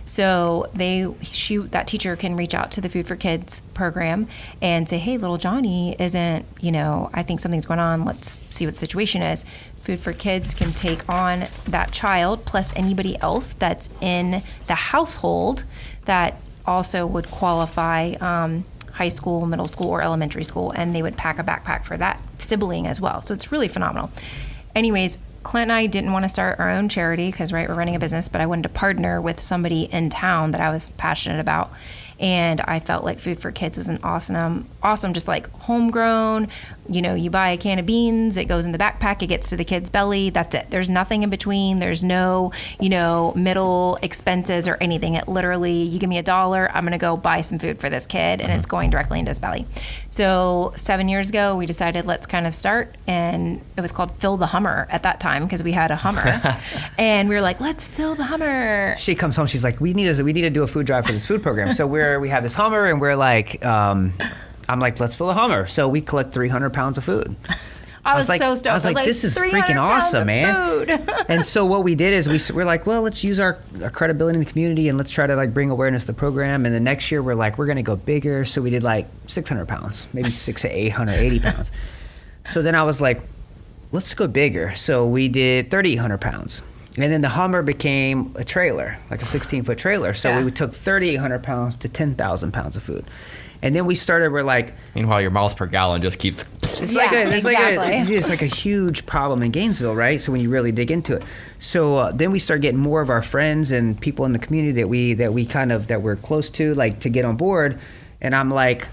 So that teacher can reach out to the Food for Kids program and say, hey, little Johnny isn't, I think something's going on. Let's see what the situation is. Food for Kids can take on that child plus anybody else that's in the household that also would qualify high school, middle school, or elementary school, and they would pack a backpack for that sibling as well. So it's really phenomenal. Anyways, Clint and I didn't want to start our own charity because, right, we're running a business, but I wanted to partner with somebody in town that I was passionate about. And I felt like Food for Kids was an awesome, just like homegrown. You buy a can of beans, it goes in the backpack, it gets to the kid's belly. That's it. There's nothing in between. There's no, middle expenses or anything. It literally, you give me $1, I'm going to go buy some food for this kid, and it's going directly into his belly. So 7 years ago, we decided let's kind of start, and it was called Fill the Hummer at that time because we had a Hummer, and we were like, let's fill the Hummer. she comes home. She's like, we need to do a food drive for this food program. So we have this Hummer, and we're like, I'm like, let's fill a Hummer. So we collect 300 pounds of food. I was like, so stoked. I was like, this is 300 freaking pounds awesome, of man. food. And so what we did is we're like, well, let's use our credibility in the community and let's try to bring awareness to the program. And the next year we're going to go bigger. So we did 600 pounds, maybe 600 to 880 pounds. So then I was like, let's go bigger. So we did 3,800 pounds. And then the Hummer became a trailer, like a 16-foot trailer. So Yeah. we took 3,800 pounds to 10,000 pounds of food. And then we started, we're like, Meanwhile, your miles per gallon just keeps. it's exactly. like a huge problem in Gainesville, right? So when you really dig into it, so then we start getting more of our friends and people in the community that we're close to, to get on board. And I'm like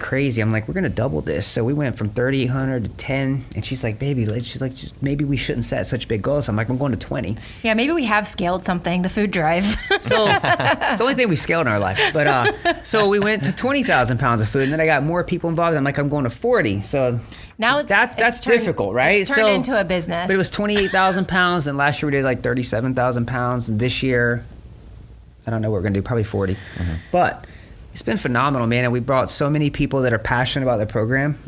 crazy. I'm like, we're gonna double this. So we went from 3,800 to 10, and she's like, baby, just maybe we shouldn't set such big goals. I'm like, I'm going to 20. Yeah, maybe we have scaled something, the food drive. So it's the only thing we scaled in our life. But so we went to 20,000 pounds of food, and then I got more people involved. I'm like, I'm going to 40. So Now that's difficult, right? It's turned into a business. But it was 28,000 pounds, and last year we did 37,000 pounds, and this year, I don't know what we're gonna do, probably 40. But it's been phenomenal, man, and we brought so many people that are passionate about the program.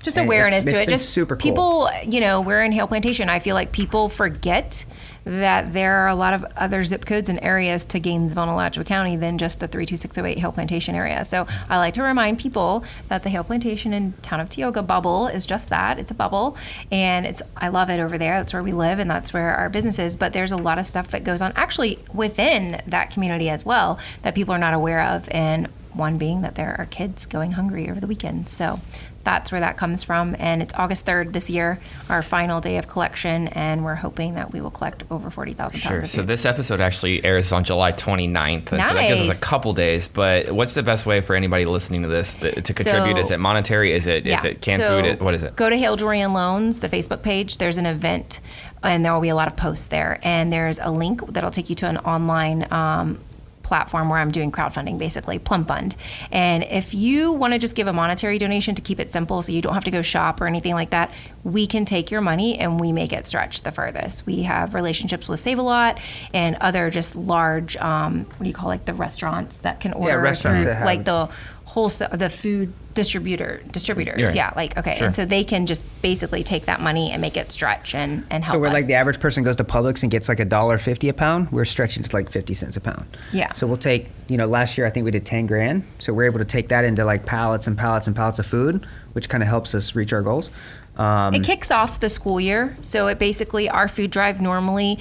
Just and awareness it's to it. been Just super cool. people, we're in Haile Plantation. I feel like people forget that there are a lot of other zip codes and areas to Gainesville and Alachua County than just the 32608 Haile Plantation area. So I like to remind people that the Haile Plantation in town of Tioga bubble is just that. It's a bubble, and I love it over there. That's where we live, and that's where our business is. But there's a lot of stuff that goes on actually within that community as well that people are not aware of, and one being that there are kids going hungry over the weekend. So that's where that comes from. And it's August 3rd this year, our final day of collection, and we're hoping that we will collect over 40,000 pounds of food. So this episode actually airs on July 29th, and so that gives us a couple days. But what's the best way for anybody listening to this to contribute? Is it monetary? Is it canned food? What is it? Go to Haile Jewelry and Loans, the Facebook page. There's an event, and there will be a lot of posts there. And there's a link that'll take you to an online platform where I'm doing crowdfunding, basically, Plum Fund. And if you want to just give a monetary donation to keep it simple so you don't have to go shop or anything like that, we can take your money and we make it stretch the furthest. We have relationships with Save-A-Lot and other just large, what do you call, like the restaurants that can order restaurants through, that have like the wholesale, the food distributors. Right. Yeah, like, okay. Sure. And so they can just basically take that money and make it stretch and help So we're us. like the average person goes to Publix and gets like $1.50 a pound. We're stretching to like 50 cents a pound. Yeah. So we'll take, last year I think we did 10 grand. So we're able to take that into like pallets and pallets and pallets of food, which kind of helps us reach our goals. It kicks off the school year. So it basically, our food drive normally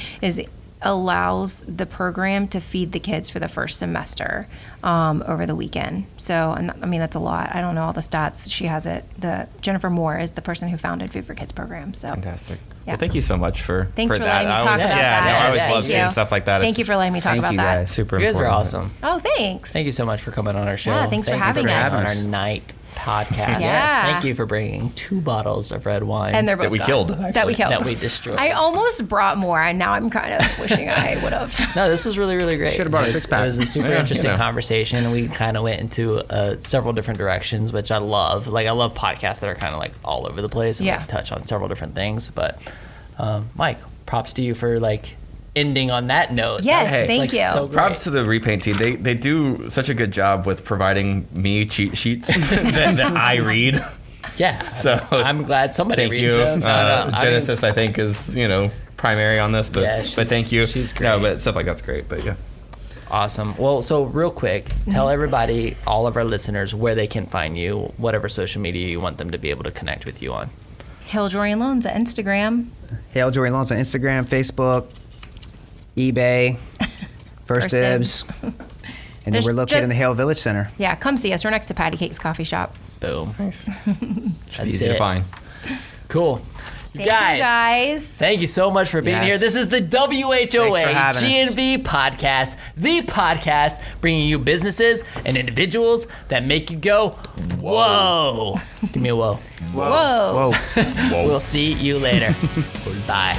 allows the program to feed the kids for the first semester over the weekend. So, and I mean, that's a lot. I don't know all the stats. She has it. Jennifer Moore is the person who founded Food for Kids program. So Fantastic. Yeah. Well, thank you so much for Thanks for that. letting me talk about that. I always Thank love seeing you. stuff like that. Thank you for letting me talk Thank about you that. guys. Super You guys are important. awesome. Oh, thanks. Thank you so much for coming on our show. Yeah, thanks for having us. us. On our night podcast. Yeah. Thank you for bringing 2 bottles of red wine. And they're both That we gone. killed, That we actually. killed. that we destroyed. I almost brought more, and now I'm kind of wishing I would have. No, this was really, really great. Should've brought a It was- six-pack. It was a super Yeah, interesting conversation. We kind of went into several different directions, which I love. Like, I love podcasts that are kind of like all over the place and Yeah. like, touch on several different things. But Mike, props to you for like ending on that note. Yes, That was, thank like, you. So great. Props to the repaint team. They do such a good job with providing me cheat sheets that I read. Yeah. So I'm glad somebody Thank reads you. them. No, I mean, Genesis, I think, is primary on this, but Yeah, but thank you. she's No, great. but stuff like that's great. But yeah. awesome. Well, so real quick, tell everybody, all of our listeners, where they can find you, whatever social media you want them to be able to connect with you on. Haile Jewelry and Loans at Instagram. Haile Jewelry and Loans on Instagram, Facebook, eBay, First First Dibs. Dibs. And then There's we're located just- in the Hale Village Center. Yeah, come see us. We're next to Patty Cake's coffee shop. Boom. That's Easy to it. find. Cool. Thank you, guys. Thank you so much for being Yes. here. This is the Thanks for WHOA having us. GNV podcast, the podcast bringing you businesses and individuals that make you go, whoa. Give me a whoa. Whoa. Whoa. We'll see you later. Bye.